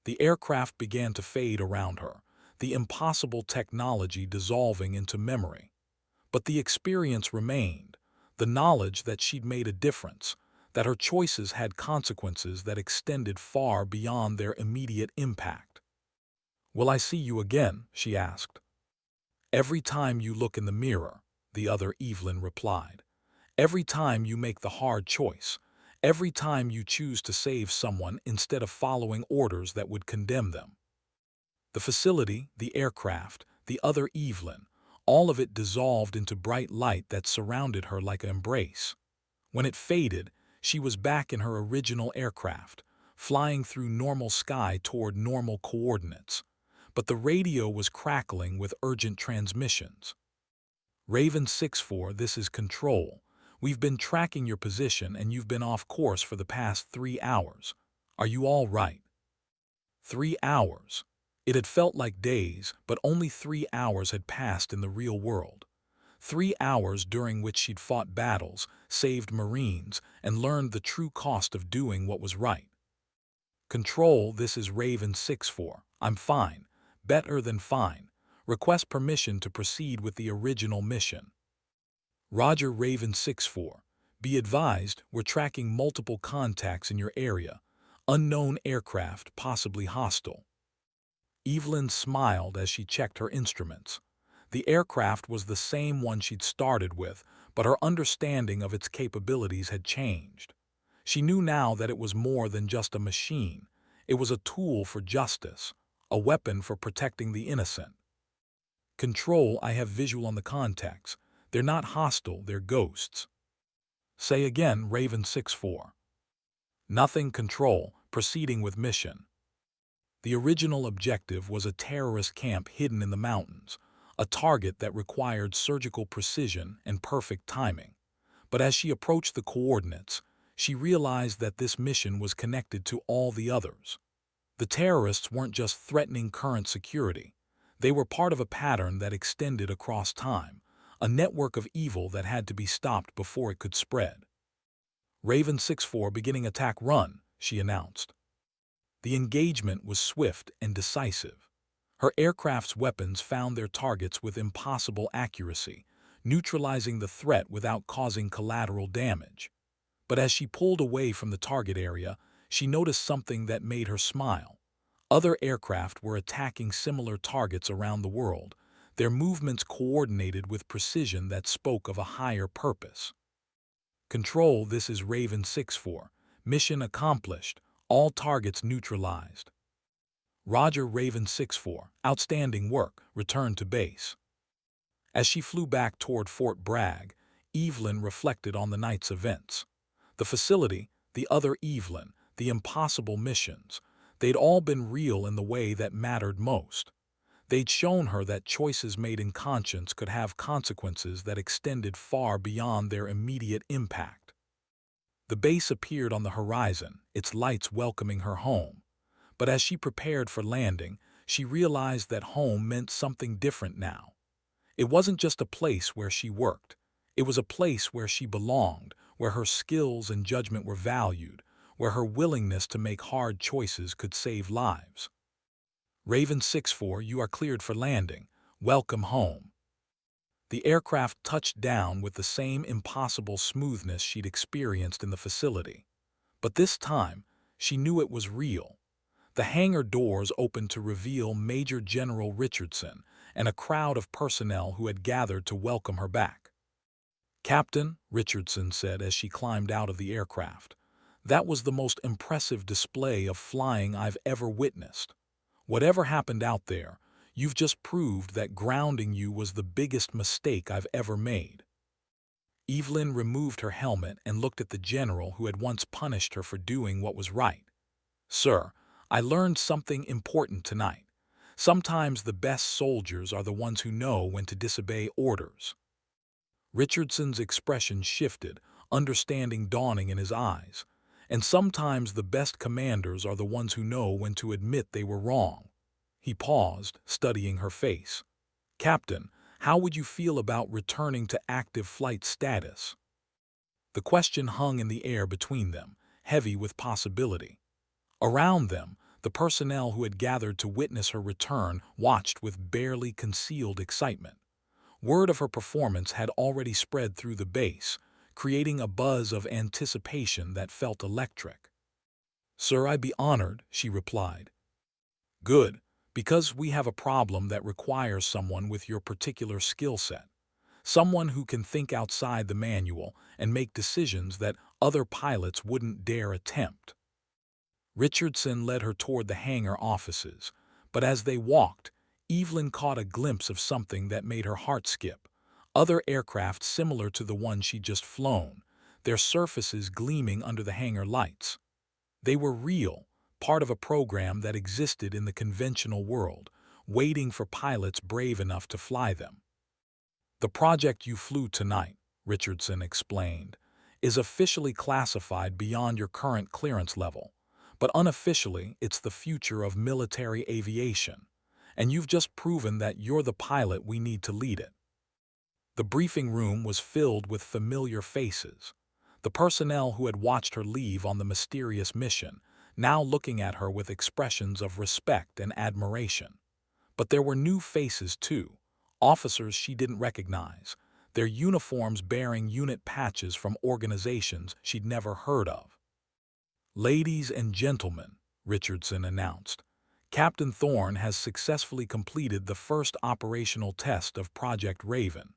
The aircraft began to fade around her, the impossible technology dissolving into memory. But the experience remained, the knowledge that she'd made a difference, that her choices had consequences that extended far beyond their immediate impact. "Will I see you again?" she asked. "Every time you look in the mirror," the other Evelyn replied. "Every time you make the hard choice. Every time you choose to save someone instead of following orders that would condemn them." The facility, the aircraft, the other Evelyn, all of it dissolved into bright light that surrounded her like an embrace. When it faded, she was back in her original aircraft, flying through normal sky toward normal coordinates. But the radio was crackling with urgent transmissions. "Raven 6-4, this is Control. We've been tracking your position and you've been off course for the past 3 hours. Are you all right?" 3 hours. It had felt like days, but only 3 hours had passed in the real world. 3 hours during which she'd fought battles, saved Marines, and learned the true cost of doing what was right. "Control, this is Raven 6-4. I'm fine. Better than fine. Request permission to proceed with the original mission." "Roger, Raven 6-4. Be advised, we're tracking multiple contacts in your area. Unknown aircraft, possibly hostile." Evelyn smiled as she checked her instruments. The aircraft was the same one she'd started with, but her understanding of its capabilities had changed. She knew now that it was more than just a machine. It was a tool for justice, a weapon for protecting the innocent. "Control, I have visual on the contacts. They're not hostile, they're ghosts." "Say again, Raven 6-4. "Nothing, Control, proceeding with mission." The original objective was a terrorist camp hidden in the mountains, a target that required surgical precision and perfect timing. But as she approached the coordinates, she realized that this mission was connected to all the others. The terrorists weren't just threatening current security. They were part of a pattern that extended across time, a network of evil that had to be stopped before it could spread. "Raven 6-4 beginning attack run," she announced. The engagement was swift and decisive. Her aircraft's weapons found their targets with impossible accuracy, neutralizing the threat without causing collateral damage. But as she pulled away from the target area, she noticed something that made her smile. Other aircraft were attacking similar targets around the world, their movements coordinated with precision that spoke of a higher purpose. "Control, this is Raven 6-4. Mission accomplished. All targets neutralized." "Roger, Raven 6-4. Outstanding work. Return to base." As she flew back toward Fort Bragg, Evelyn reflected on the night's events. The facility, the other Evelyn, the impossible missions, they'd all been real in the way that mattered most. They'd shown her that choices made in conscience could have consequences that extended far beyond their immediate impact. The base appeared on the horizon, its lights welcoming her home. But as she prepared for landing, she realized that home meant something different now. It wasn't just a place where she worked. It was a place where she belonged, where her skills and judgment were valued, where her willingness to make hard choices could save lives. Raven 6-4, you are cleared for landing. Welcome home. The aircraft touched down with the same impossible smoothness she'd experienced in the facility. But this time, she knew it was real. The hangar doors opened to reveal Major General Richardson and a crowd of personnel who had gathered to welcome her back. "Captain," Richardson said as she climbed out of the aircraft, "that was the most impressive display of flying I've ever witnessed. Whatever happened out there, you've just proved that grounding you was the biggest mistake I've ever made." Evelyn removed her helmet and looked at the general who had once punished her for doing what was right. "Sir, I learned something important tonight. Sometimes the best soldiers are the ones who know when to disobey orders." Richardson's expression shifted, understanding dawning in his eyes. "And sometimes the best commanders are the ones who know when to admit they were wrong." He paused, studying her face. "Captain, how would you feel about returning to active flight status?" The question hung in the air between them, heavy with possibility. Around them, the personnel who had gathered to witness her return watched with barely concealed excitement. Word of her performance had already spread through the base, creating a buzz of anticipation that felt electric. "Sir, I'd be honored," she replied. "Good, because we have a problem that requires someone with your particular skill set. Someone who can think outside the manual and make decisions that other pilots wouldn't dare attempt." Richardson led her toward the hangar offices, but as they walked, Evelyn caught a glimpse of something that made her heart skip. Other aircraft similar to the one she'd just flown, their surfaces gleaming under the hangar lights. They were real, part of a program that existed in the conventional world, waiting for pilots brave enough to fly them. "The project you flew tonight," Richardson explained, "is officially classified beyond your current clearance level. But unofficially, it's the future of military aviation, and you've just proven that you're the pilot we need to lead it." The briefing room was filled with familiar faces. The personnel who had watched her leave on the mysterious mission, now looking at her with expressions of respect and admiration. But there were new faces too, officers she didn't recognize, their uniforms bearing unit patches from organizations she'd never heard of. "Ladies and gentlemen," Richardson announced, "Captain Thorne has successfully completed the first operational test of Project Raven.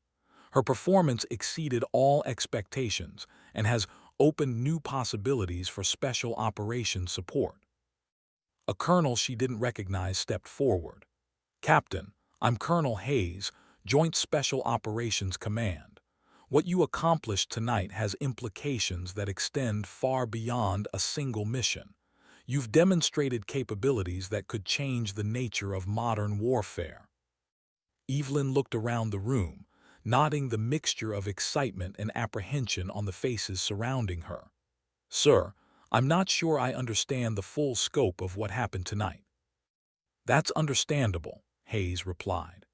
Her performance exceeded all expectations and has opened new possibilities for special operations support." A colonel she didn't recognize stepped forward. "Captain, I'm Colonel Hayes, Joint Special Operations Command. What you accomplished tonight has implications that extend far beyond a single mission. You've demonstrated capabilities that could change the nature of modern warfare." Evelyn looked around the room, noting the mixture of excitement and apprehension on the faces surrounding her. "Sir, I'm not sure I understand the full scope of what happened tonight." "That's understandable," Hayes replied.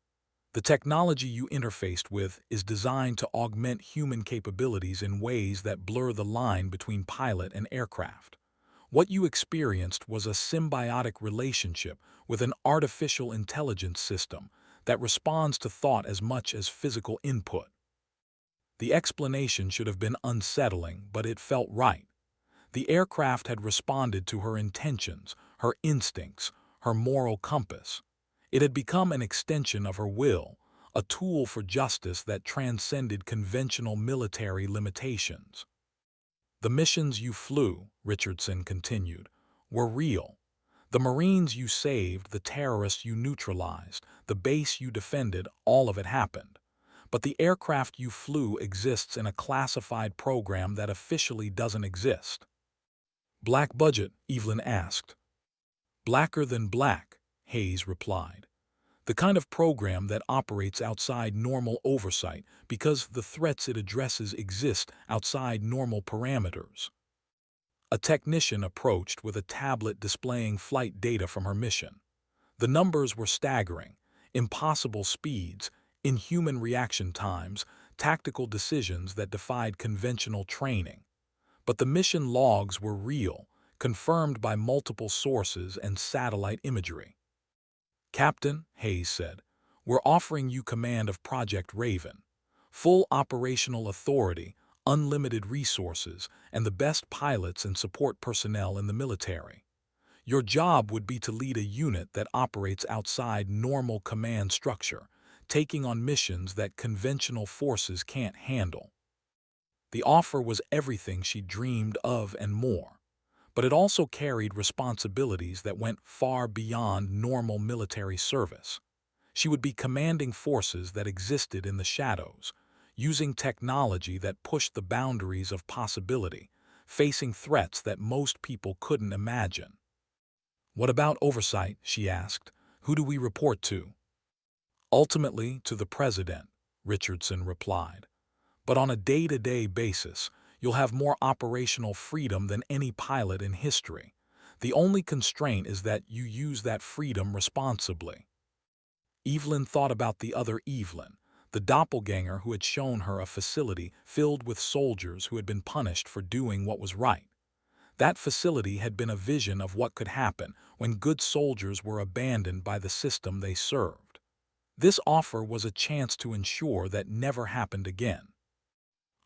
"The technology you interfaced with is designed to augment human capabilities in ways that blur the line between pilot and aircraft. What you experienced was a symbiotic relationship with an artificial intelligence system that responds to thought as much as physical input." The explanation should have been unsettling, but it felt right. The aircraft had responded to her intentions, her instincts, her moral compass. It had become an extension of her will, a tool for justice that transcended conventional military limitations. "The missions you flew," Richardson continued, "were real. The Marines you saved, the terrorists you neutralized, the base you defended, all of it happened. but the aircraft you flew exists in a classified program that officially doesn't exist. Black budget? Evelyn asked. Blacker than black, Hayes replied. The kind of program that operates outside normal oversight because the threats it addresses exist outside normal parameters. A technician approached with a tablet displaying flight data from her mission. The numbers were staggering: impossible speeds, inhuman reaction times, tactical decisions that defied conventional training. But the mission logs were real, confirmed by multiple sources and satellite imagery. Captain, Hayes said, we're offering you command of Project Raven. Full operational authority, unlimited resources, and the best pilots and support personnel in the military. Your job would be to lead a unit that operates outside normal command structure, taking on missions that conventional forces can't handle. The offer was everything she dreamed of and more, but it also carried responsibilities that went far beyond normal military service. She would be commanding forces that existed in the shadows, using technology that pushed the boundaries of possibility, facing threats that most people couldn't imagine. What about oversight? She asked. Who do we report to? Ultimately, to the President, Richardson replied. But on a day-to-day basis, you'll have more operational freedom than any pilot in history. The only constraint is that you use that freedom responsibly. Evelyn thought about the other Evelyn, the doppelganger who had shown her a facility filled with soldiers who had been punished for doing what was right. That facility had been a vision of what could happen when good soldiers were abandoned by the system they served. This offer was a chance to ensure that never happened again.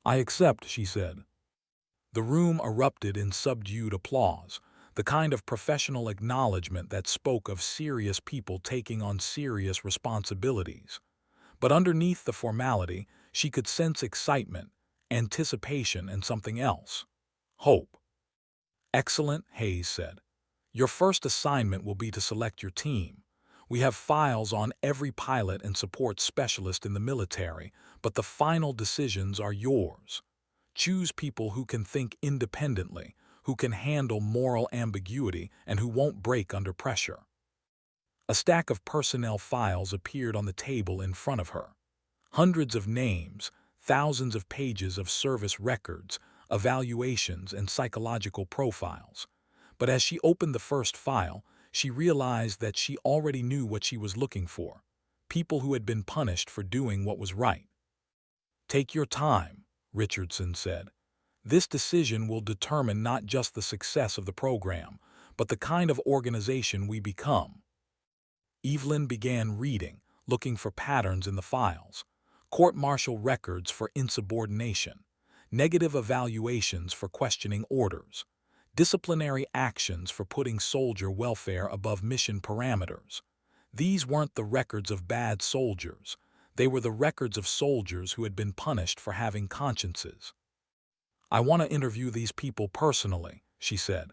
I accept, she said. The room erupted in subdued applause, the kind of professional acknowledgement that spoke of serious people taking on serious responsibilities. But underneath the formality, she could sense excitement, anticipation, and something else: hope. Excellent, Hayes said. Your first assignment will be to select your team. We have files on every pilot and support specialist in the military, but the final decisions are yours. Choose people who can think independently, who can handle moral ambiguity, and who won't break under pressure. A stack of personnel files appeared on the table in front of her. Hundreds of names, thousands of pages of service records, evaluations, and psychological profiles. But as she opened the first file, she realized that she already knew what she was looking for: people who had been punished for doing what was right. Take your time, Richardson said. This decision will determine not just the success of the program, but the kind of organization we become. Evelyn began reading, looking for patterns in the files: court-martial records for insubordination, negative evaluations for questioning orders, disciplinary actions for putting soldier welfare above mission parameters. These weren't the records of bad soldiers. They were the records of soldiers who had been punished for having consciences. I want to interview these people personally, she said.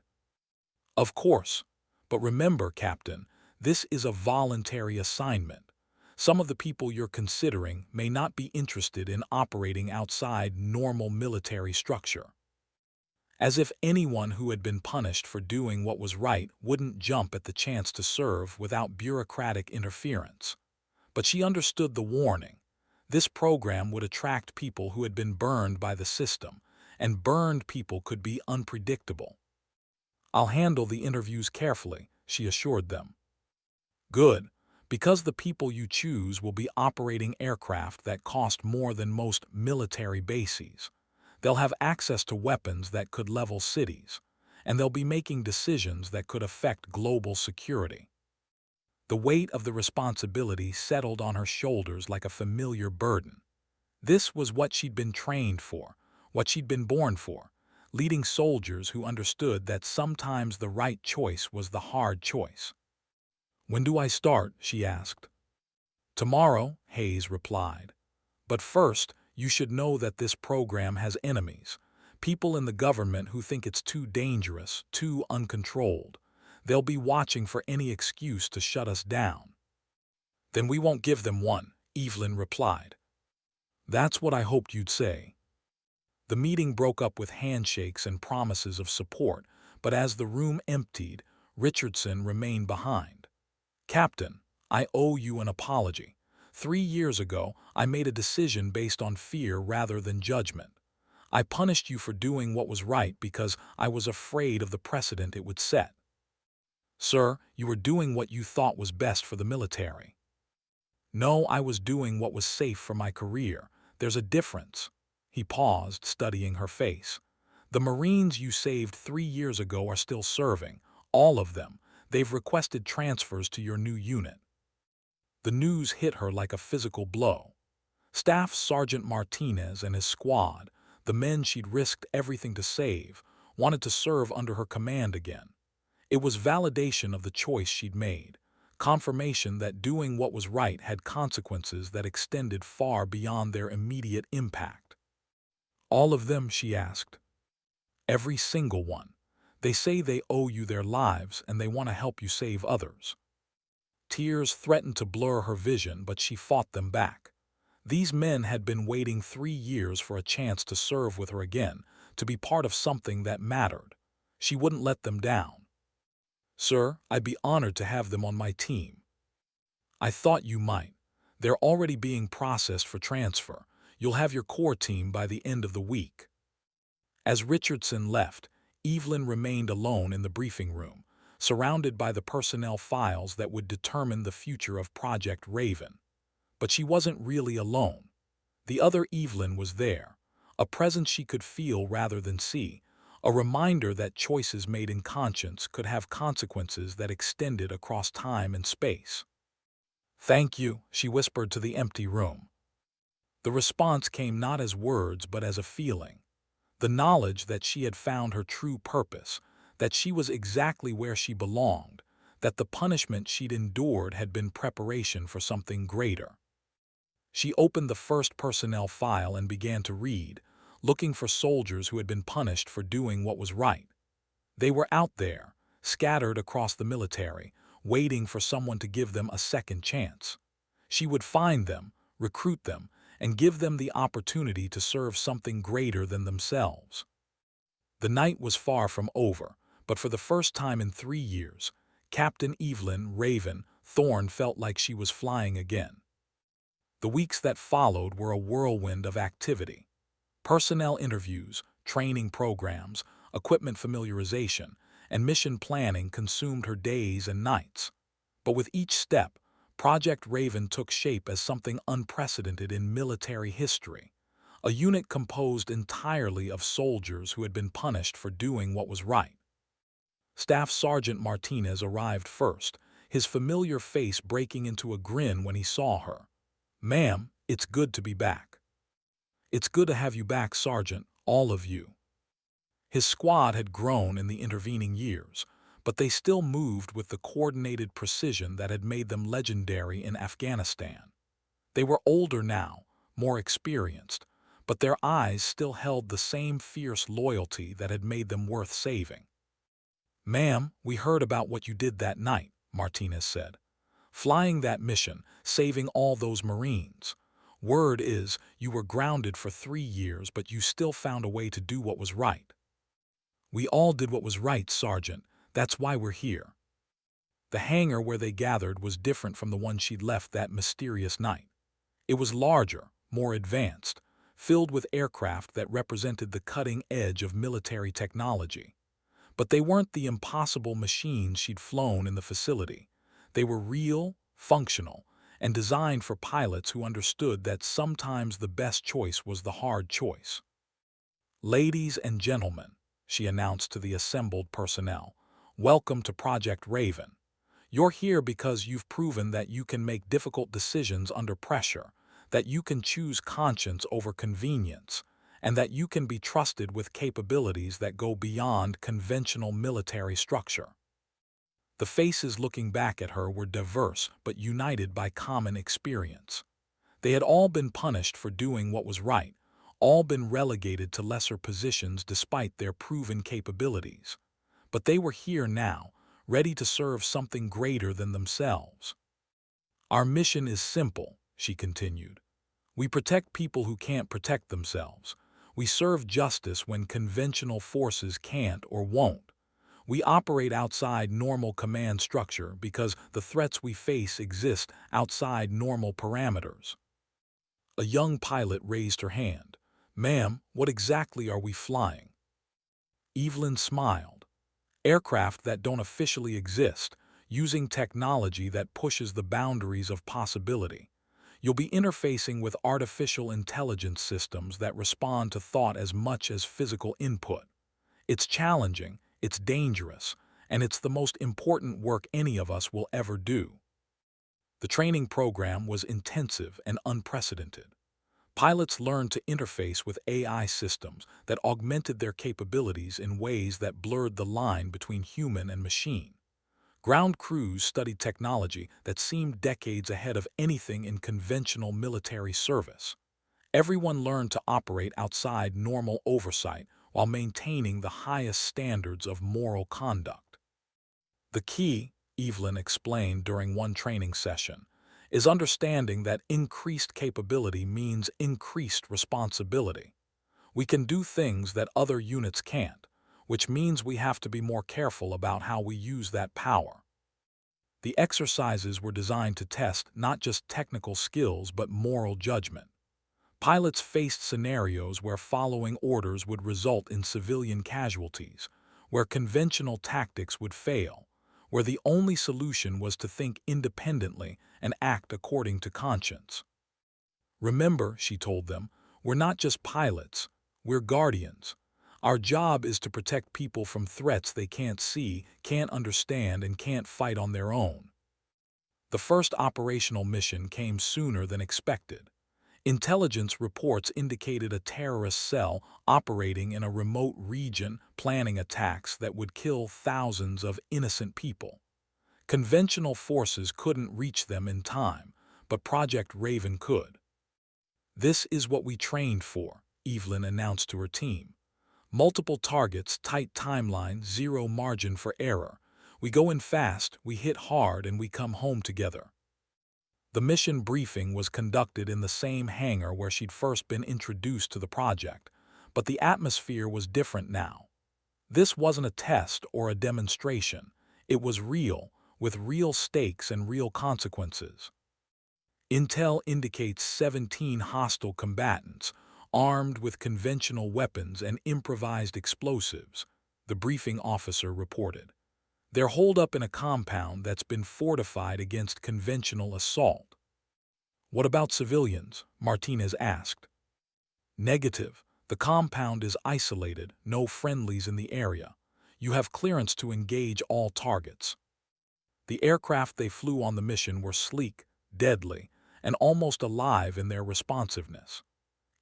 Of course. But remember, Captain, this is a voluntary assignment. Some of the people you're considering may not be interested in operating outside normal military structure. As if anyone who had been punished for doing what was right wouldn't jump at the chance to serve without bureaucratic interference. But she understood the warning. This program would attract people who had been burned by the system, and burned people could be unpredictable. I'll handle the interviews carefully, she assured them. Good, because the people you choose will be operating aircraft that cost more than most military bases. They'll have access to weapons that could level cities, and they'll be making decisions that could affect global security. The weight of the responsibility settled on her shoulders like a familiar burden. This was what she'd been trained for, what she'd been born for, leading soldiers who understood that sometimes the right choice was the hard choice. When do I start? She asked. Tomorrow, Hayes replied. But first, you should know that this program has enemies, people in the government who think it's too dangerous, too uncontrolled. They'll be watching for any excuse to shut us down. Then we won't give them one, Evelyn replied. That's what I hoped you'd say. The meeting broke up with handshakes and promises of support, but as the room emptied, Richardson remained behind. Captain, I owe you an apology. 3 years ago, I made a decision based on fear rather than judgment. I punished you for doing what was right because I was afraid of the precedent it would set. Sir, you were doing what you thought was best for the military. No, I was doing what was safe for my career. There's a difference. He paused, studying her face. The Marines you saved 3 years ago are still serving. All of them. They've requested transfers to your new unit. The news hit her like a physical blow. Staff Sergeant Martinez and his squad, the men she'd risked everything to save, wanted to serve under her command again. It was validation of the choice she'd made, confirmation that doing what was right had consequences that extended far beyond their immediate impact. All of them, she asked. Every single one. They say they owe you their lives and they want to help you save others. Tears threatened to blur her vision, but she fought them back. These men had been waiting 3 years for a chance to serve with her again, to be part of something that mattered. She wouldn't let them down. Sir, I'd be honored to have them on my team. I thought you might. They're already being processed for transfer. You'll have your core team by the end of the week. As Richardson left, Evelyn remained alone in the briefing room, surrounded by the personnel files that would determine the future of Project Raven. But she wasn't really alone. The other Evelyn was there, a presence she could feel rather than see, a reminder that choices made in conscience could have consequences that extended across time and space. Thank you, she whispered to the empty room. The response came not as words but as a feeling. The knowledge that she had found her true purpose, that she was exactly where she belonged, that the punishment she'd endured had been preparation for something greater. She opened the first personnel file and began to read, looking for soldiers who had been punished for doing what was right. They were out there, scattered across the military, waiting for someone to give them a second chance. She would find them, recruit them, and give them the opportunity to serve something greater than themselves. The night was far from over, but for the first time in 3 years, Captain Evelyn Raven Thorne felt like she was flying again. The weeks that followed were a whirlwind of activity. Personnel interviews, training programs, equipment familiarization, and mission planning consumed her days and nights. But with each step, Project Raven took shape as something unprecedented in military history. A unit composed entirely of soldiers who had been punished for doing what was right. Staff Sergeant Martinez arrived first, his familiar face breaking into a grin when he saw her. Ma'am, it's good to be back. It's good to have you back, Sergeant, all of you. His squad had grown in the intervening years, but they still moved with the coordinated precision that had made them legendary in Afghanistan. They were older now, more experienced, but their eyes still held the same fierce loyalty that had made them worth saving. Ma'am, we heard about what you did that night, Martinez said. Flying that mission, saving all those Marines. Word is, you were grounded for 3 years, but you still found a way to do what was right. We all did what was right, Sergeant. That's why we're here. The hangar where they gathered was different from the one she'd left that mysterious night. It was larger, more advanced, filled with aircraft that represented the cutting edge of military technology. But they weren't the impossible machines she'd flown in the facility. They were real, functional, and designed for pilots who understood that sometimes the best choice was the hard choice. Ladies and gentlemen, she announced to the assembled personnel, welcome to Project Raven. You're here because you've proven that you can make difficult decisions under pressure, that you can choose conscience over convenience, and that you can be trusted with capabilities that go beyond conventional military structure. The faces looking back at her were diverse but united by common experience. They had all been punished for doing what was right, all been relegated to lesser positions despite their proven capabilities. But they were here now, ready to serve something greater than themselves. Our mission is simple, she continued. We protect people who can't protect themselves. We serve justice when conventional forces can't or won't. We operate outside normal command structure because the threats we face exist outside normal parameters. A young pilot raised her hand. "Ma'am, what exactly are we flying?" Evelyn smiled. "Aircraft that don't officially exist, using technology that pushes the boundaries of possibility. You'll be interfacing with artificial intelligence systems that respond to thought as much as physical input. It's challenging, it's dangerous, and it's the most important work any of us will ever do." The training program was intensive and unprecedented. Pilots learned to interface with AI systems that augmented their capabilities in ways that blurred the line between human and machine. Ground crews studied technology that seemed decades ahead of anything in conventional military service. Everyone learned to operate outside normal oversight while maintaining the highest standards of moral conduct. The key, Evelyn explained during one training session, is understanding that increased capability means increased responsibility. We can do things that other units can't, which means we have to be more careful about how we use that power. The exercises were designed to test not just technical skills but moral judgment. Pilots faced scenarios where following orders would result in civilian casualties, where conventional tactics would fail, where the only solution was to think independently and act according to conscience. "Remember," she told them, "we're not just pilots, we're guardians. Our job is to protect people from threats they can't see, can't understand, and can't fight on their own." The first operational mission came sooner than expected. Intelligence reports indicated a terrorist cell operating in a remote region planning attacks that would kill thousands of innocent people. Conventional forces couldn't reach them in time, but Project Raven could. "This is what we trained for," Evelyn announced to her team. "Multiple targets, tight timeline, zero margin for error. We go in fast, we hit hard, and we come home together." The mission briefing was conducted in the same hangar where she'd first been introduced to the project, but the atmosphere was different now. This wasn't a test or a demonstration. It was real, with real stakes and real consequences. Intel indicates 17 hostile combatants, armed with conventional weapons and improvised explosives, the briefing officer reported. They're holed up in a compound that's been fortified against conventional assault. "What about civilians?" Martinez asked. "Negative. The compound is isolated, no friendlies in the area. You have clearance to engage all targets." The aircraft they flew on the mission were sleek, deadly, and almost alive in their responsiveness.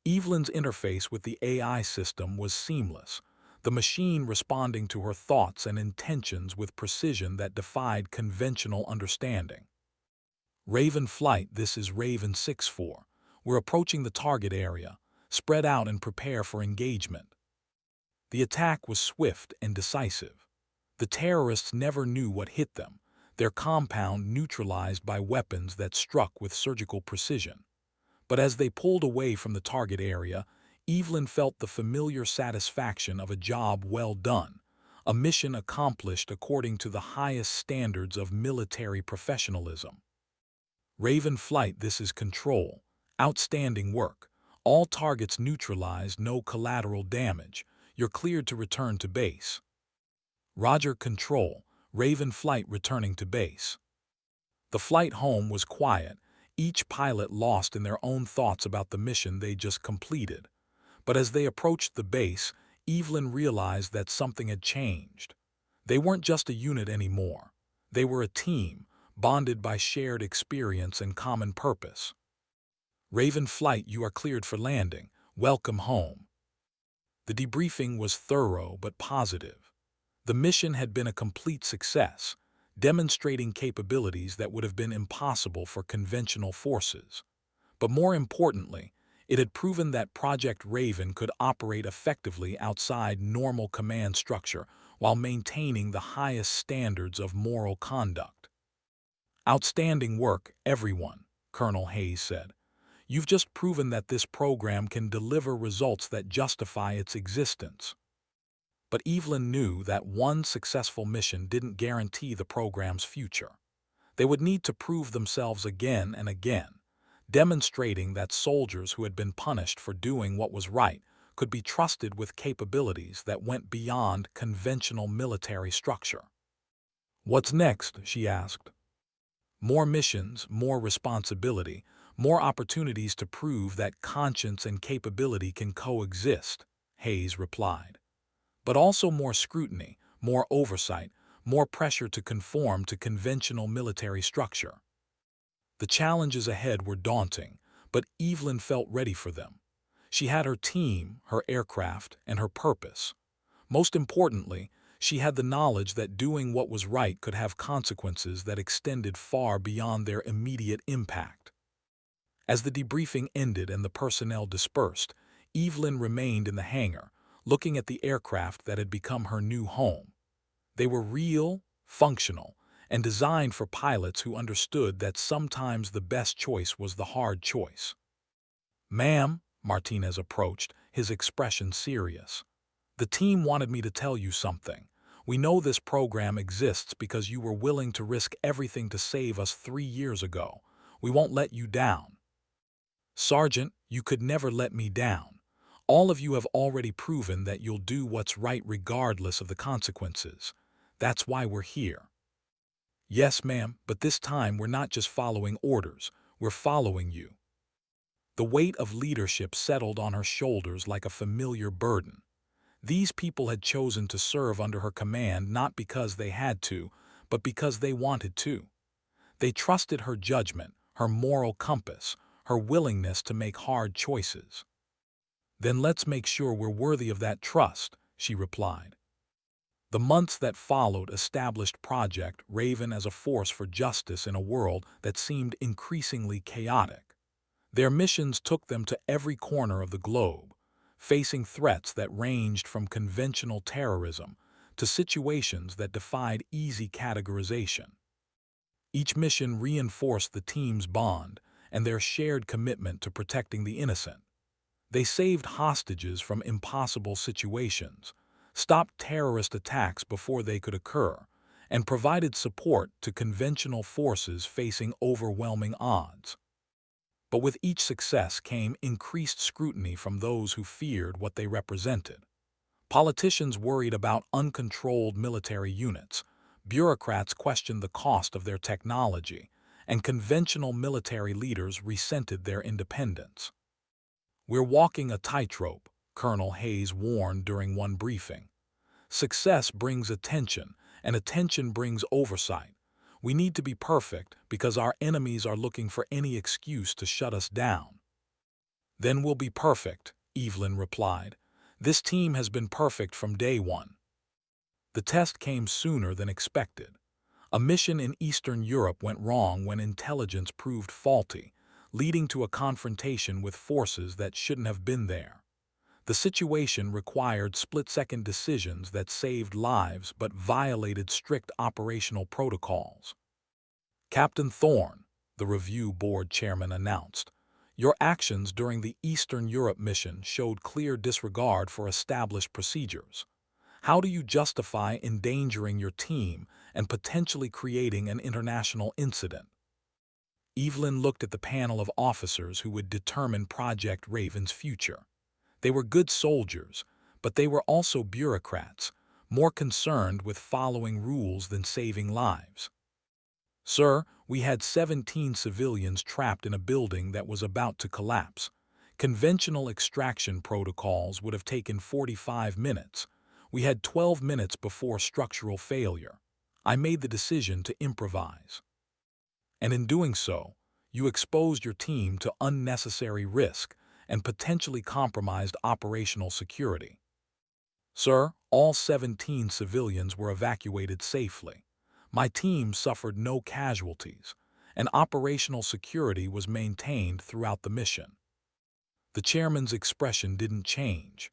Evelyn's interface with the AI system was seamless, the machine responding to her thoughts and intentions with precision that defied conventional understanding. "Raven Flight, this is Raven 6-4. We're approaching the target area. Spread out and prepare for engagement." The attack was swift and decisive. The terrorists never knew what hit them, their compound neutralized by weapons that struck with surgical precision. But as they pulled away from the target area, Evelyn felt the familiar satisfaction of a job well done, a mission accomplished according to the highest standards of military professionalism. "Raven Flight, this is Control. Outstanding work. All targets neutralized, no collateral damage. You're cleared to return to base." "Roger, Control. Raven Flight returning to base." The flight home was quiet, each pilot lost in their own thoughts about the mission they just completed. But as they approached the base, Evelyn realized that something had changed. They weren't just a unit anymore. They were a team, bonded by shared experience and common purpose. "Raven Flight, you are cleared for landing. Welcome home." The debriefing was thorough but positive. The mission had been a complete success, demonstrating capabilities that would have been impossible for conventional forces. But more importantly, it had proven that Project Raven could operate effectively outside normal command structure while maintaining the highest standards of moral conduct. "Outstanding work, everyone," Colonel Hayes said. You've just proven that this program can deliver results that justify its existence. But Evelyn knew that one successful mission didn't guarantee the program's future. They would need to prove themselves again and again, demonstrating that soldiers who had been punished for doing what was right could be trusted with capabilities that went beyond conventional military structure. "What's next?" she asked. "More missions, more responsibility, more opportunities to prove that conscience and capability can coexist," Hayes replied. "But also more scrutiny, more oversight, more pressure to conform to conventional military structure." The challenges ahead were daunting, but Evelyn felt ready for them. She had her team, her aircraft, and her purpose. Most importantly, she had the knowledge that doing what was right could have consequences that extended far beyond their immediate impact. As the debriefing ended and the personnel dispersed, Evelyn remained in the hangar, looking at the aircraft that had become her new home. They were real, functional, and designed for pilots who understood that sometimes the best choice was the hard choice. "Ma'am," Martinez approached, his expression serious. "The team wanted me to tell you something. We know this program exists because you were willing to risk everything to save us 3 years ago. We won't let you down." "Sergeant, you could never let me down. All of you have already proven that you'll do what's right regardless of the consequences. That's why we're here." "Yes, ma'am, but this time we're not just following orders, we're following you." The weight of leadership settled on her shoulders like a familiar burden. These people had chosen to serve under her command not because they had to, but because they wanted to. They trusted her judgment, her moral compass, her willingness to make hard choices. "Then let's make sure we're worthy of that trust," she replied. The months that followed established Project Raven as a force for justice in a world that seemed increasingly chaotic. Their missions took them to every corner of the globe, facing threats that ranged from conventional terrorism to situations that defied easy categorization. Each mission reinforced the team's bond and their shared commitment to protecting the innocent. They saved hostages from impossible situations, stopped terrorist attacks before they could occur, and provided support to conventional forces facing overwhelming odds. But with each success came increased scrutiny from those who feared what they represented. Politicians worried about uncontrolled military units, bureaucrats questioned the cost of their technology, and conventional military leaders resented their independence. "We're walking a tightrope," Colonel Hayes warned during one briefing. "Success brings attention, and attention brings oversight. We need to be perfect because our enemies are looking for any excuse to shut us down." "Then we'll be perfect," Evelyn replied. "This team has been perfect from day one." The test came sooner than expected. A mission in Eastern Europe went wrong when intelligence proved faulty, leading to a confrontation with forces that shouldn't have been there. The situation required split-second decisions that saved lives but violated strict operational protocols. "Captain Thorne," the review board chairman announced, "your actions during the Eastern Europe mission showed clear disregard for established procedures. How do you justify endangering your team and potentially creating an international incident?" Evelyn looked at the panel of officers who would determine Project Raven's future. They were good soldiers, but they were also bureaucrats, more concerned with following rules than saving lives. "Sir, we had 17 civilians trapped in a building that was about to collapse. Conventional extraction protocols would have taken 45 minutes. We had 12 minutes before structural failure. I made the decision to improvise. And in doing so, you exposed your team to unnecessary risk and potentially compromised operational security." "Sir, all 17 civilians were evacuated safely. My team suffered no casualties, and operational security was maintained throughout the mission." The chairman's expression didn't change.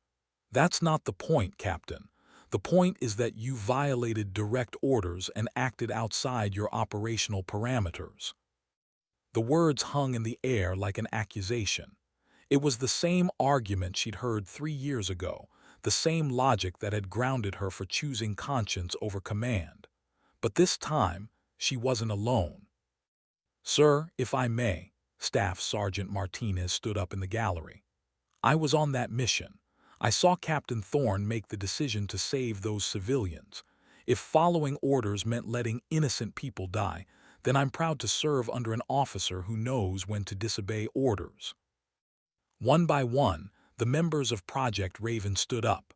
"That's not the point, Captain. The point is that you violated direct orders and acted outside your operational parameters." The words hung in the air like an accusation. It was the same argument she'd heard 3 years ago, the same logic that had grounded her for choosing conscience over command. But this time, she wasn't alone. "Sir, if I may," Staff Sergeant Martinez stood up in the gallery. "I was on that mission. I saw Captain Thorne make the decision to save those civilians. If following orders meant letting innocent people die, then I'm proud to serve under an officer who knows when to disobey orders." One by one, the members of Project Raven stood up.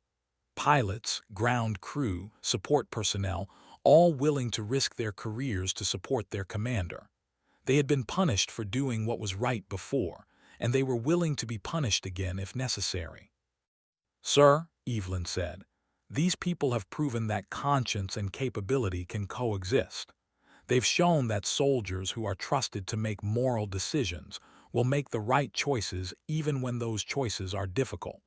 Pilots, ground crew, support personnel, all willing to risk their careers to support their commander. They had been punished for doing what was right before, and they were willing to be punished again if necessary. "Sir," Evelyn said, "these people have proven that conscience and capability can coexist. They've shown that soldiers who are trusted to make moral decisions will make the right choices even when those choices are difficult."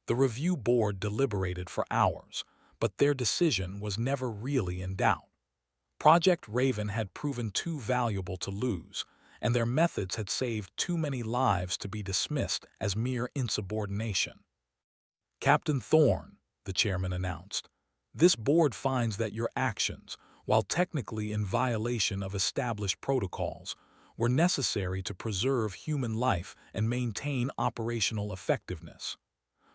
The review board deliberated for hours, but their decision was never really in doubt. Project Raven had proven too valuable to lose, and their methods had saved too many lives to be dismissed as mere insubordination. "Captain Thorne," the chairman announced, "this board finds that your actions, while technically in violation of established protocols, were necessary to preserve human life and maintain operational effectiveness.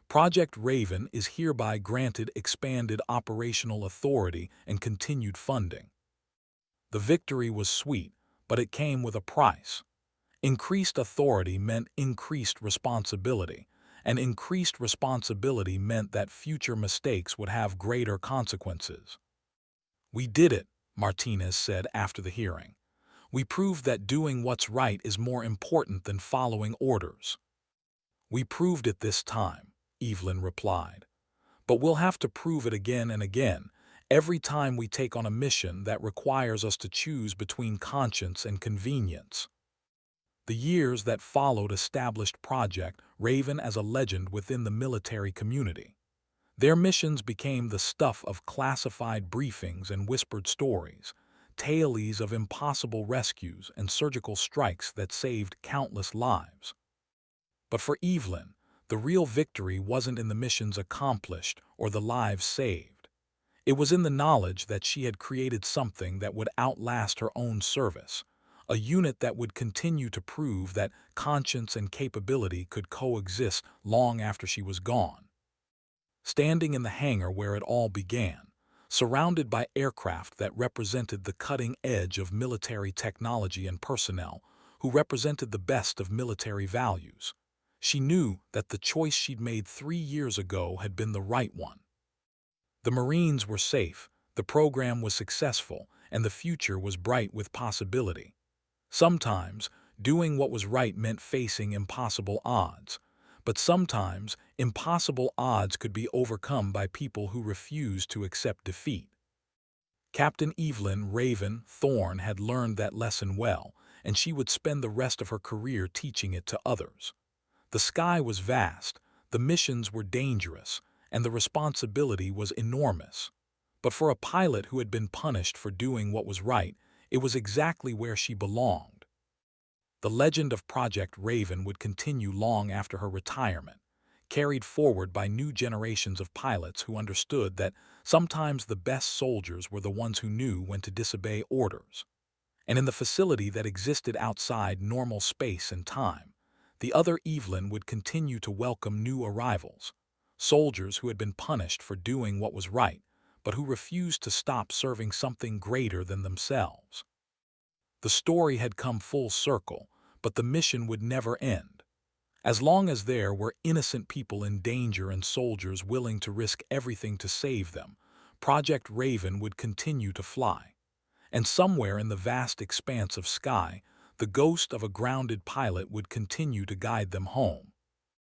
Project Raven is hereby granted expanded operational authority and continued funding." The victory was sweet, but it came with a price. Increased authority meant increased responsibility, and increased responsibility meant that future mistakes would have greater consequences. "We did it," Martinez said after the hearing. "We proved that doing what's right is more important than following orders." "We proved it this time," Evelyn replied. "But we'll have to prove it again and again, every time we take on a mission that requires us to choose between conscience and convenience." The years that followed established Project Raven as a legend within the military community. Their missions became the stuff of classified briefings and whispered stories, tales of impossible rescues and surgical strikes that saved countless lives. But for Evelyn, the real victory wasn't in the missions accomplished or the lives saved. It was in the knowledge that she had created something that would outlast her own service, a unit that would continue to prove that conscience and capability could coexist long after she was gone. Standing in the hangar where it all began, surrounded by aircraft that represented the cutting edge of military technology and personnel who represented the best of military values, she knew that the choice she'd made 3 years ago had been the right one. The Marines were safe, the program was successful, and the future was bright with possibility. Sometimes, doing what was right meant facing impossible odds, but sometimes impossible odds could be overcome by people who refused to accept defeat. Captain Evelyn Raven Thorne had learned that lesson well, and she would spend the rest of her career teaching it to others. The sky was vast, the missions were dangerous, and the responsibility was enormous. But for a pilot who had been punished for doing what was right, it was exactly where she belonged. The legend of Project Raven would continue long after her retirement, carried forward by new generations of pilots who understood that sometimes the best soldiers were the ones who knew when to disobey orders. And in the facility that existed outside normal space and time, the other Evelyn would continue to welcome new arrivals, soldiers who had been punished for doing what was right, but who refused to stop serving something greater than themselves. The story had come full circle, but the mission would never end. As long as there were innocent people in danger and soldiers willing to risk everything to save them, Project Raven would continue to fly. And somewhere in the vast expanse of sky, the ghost of a grounded pilot would continue to guide them home.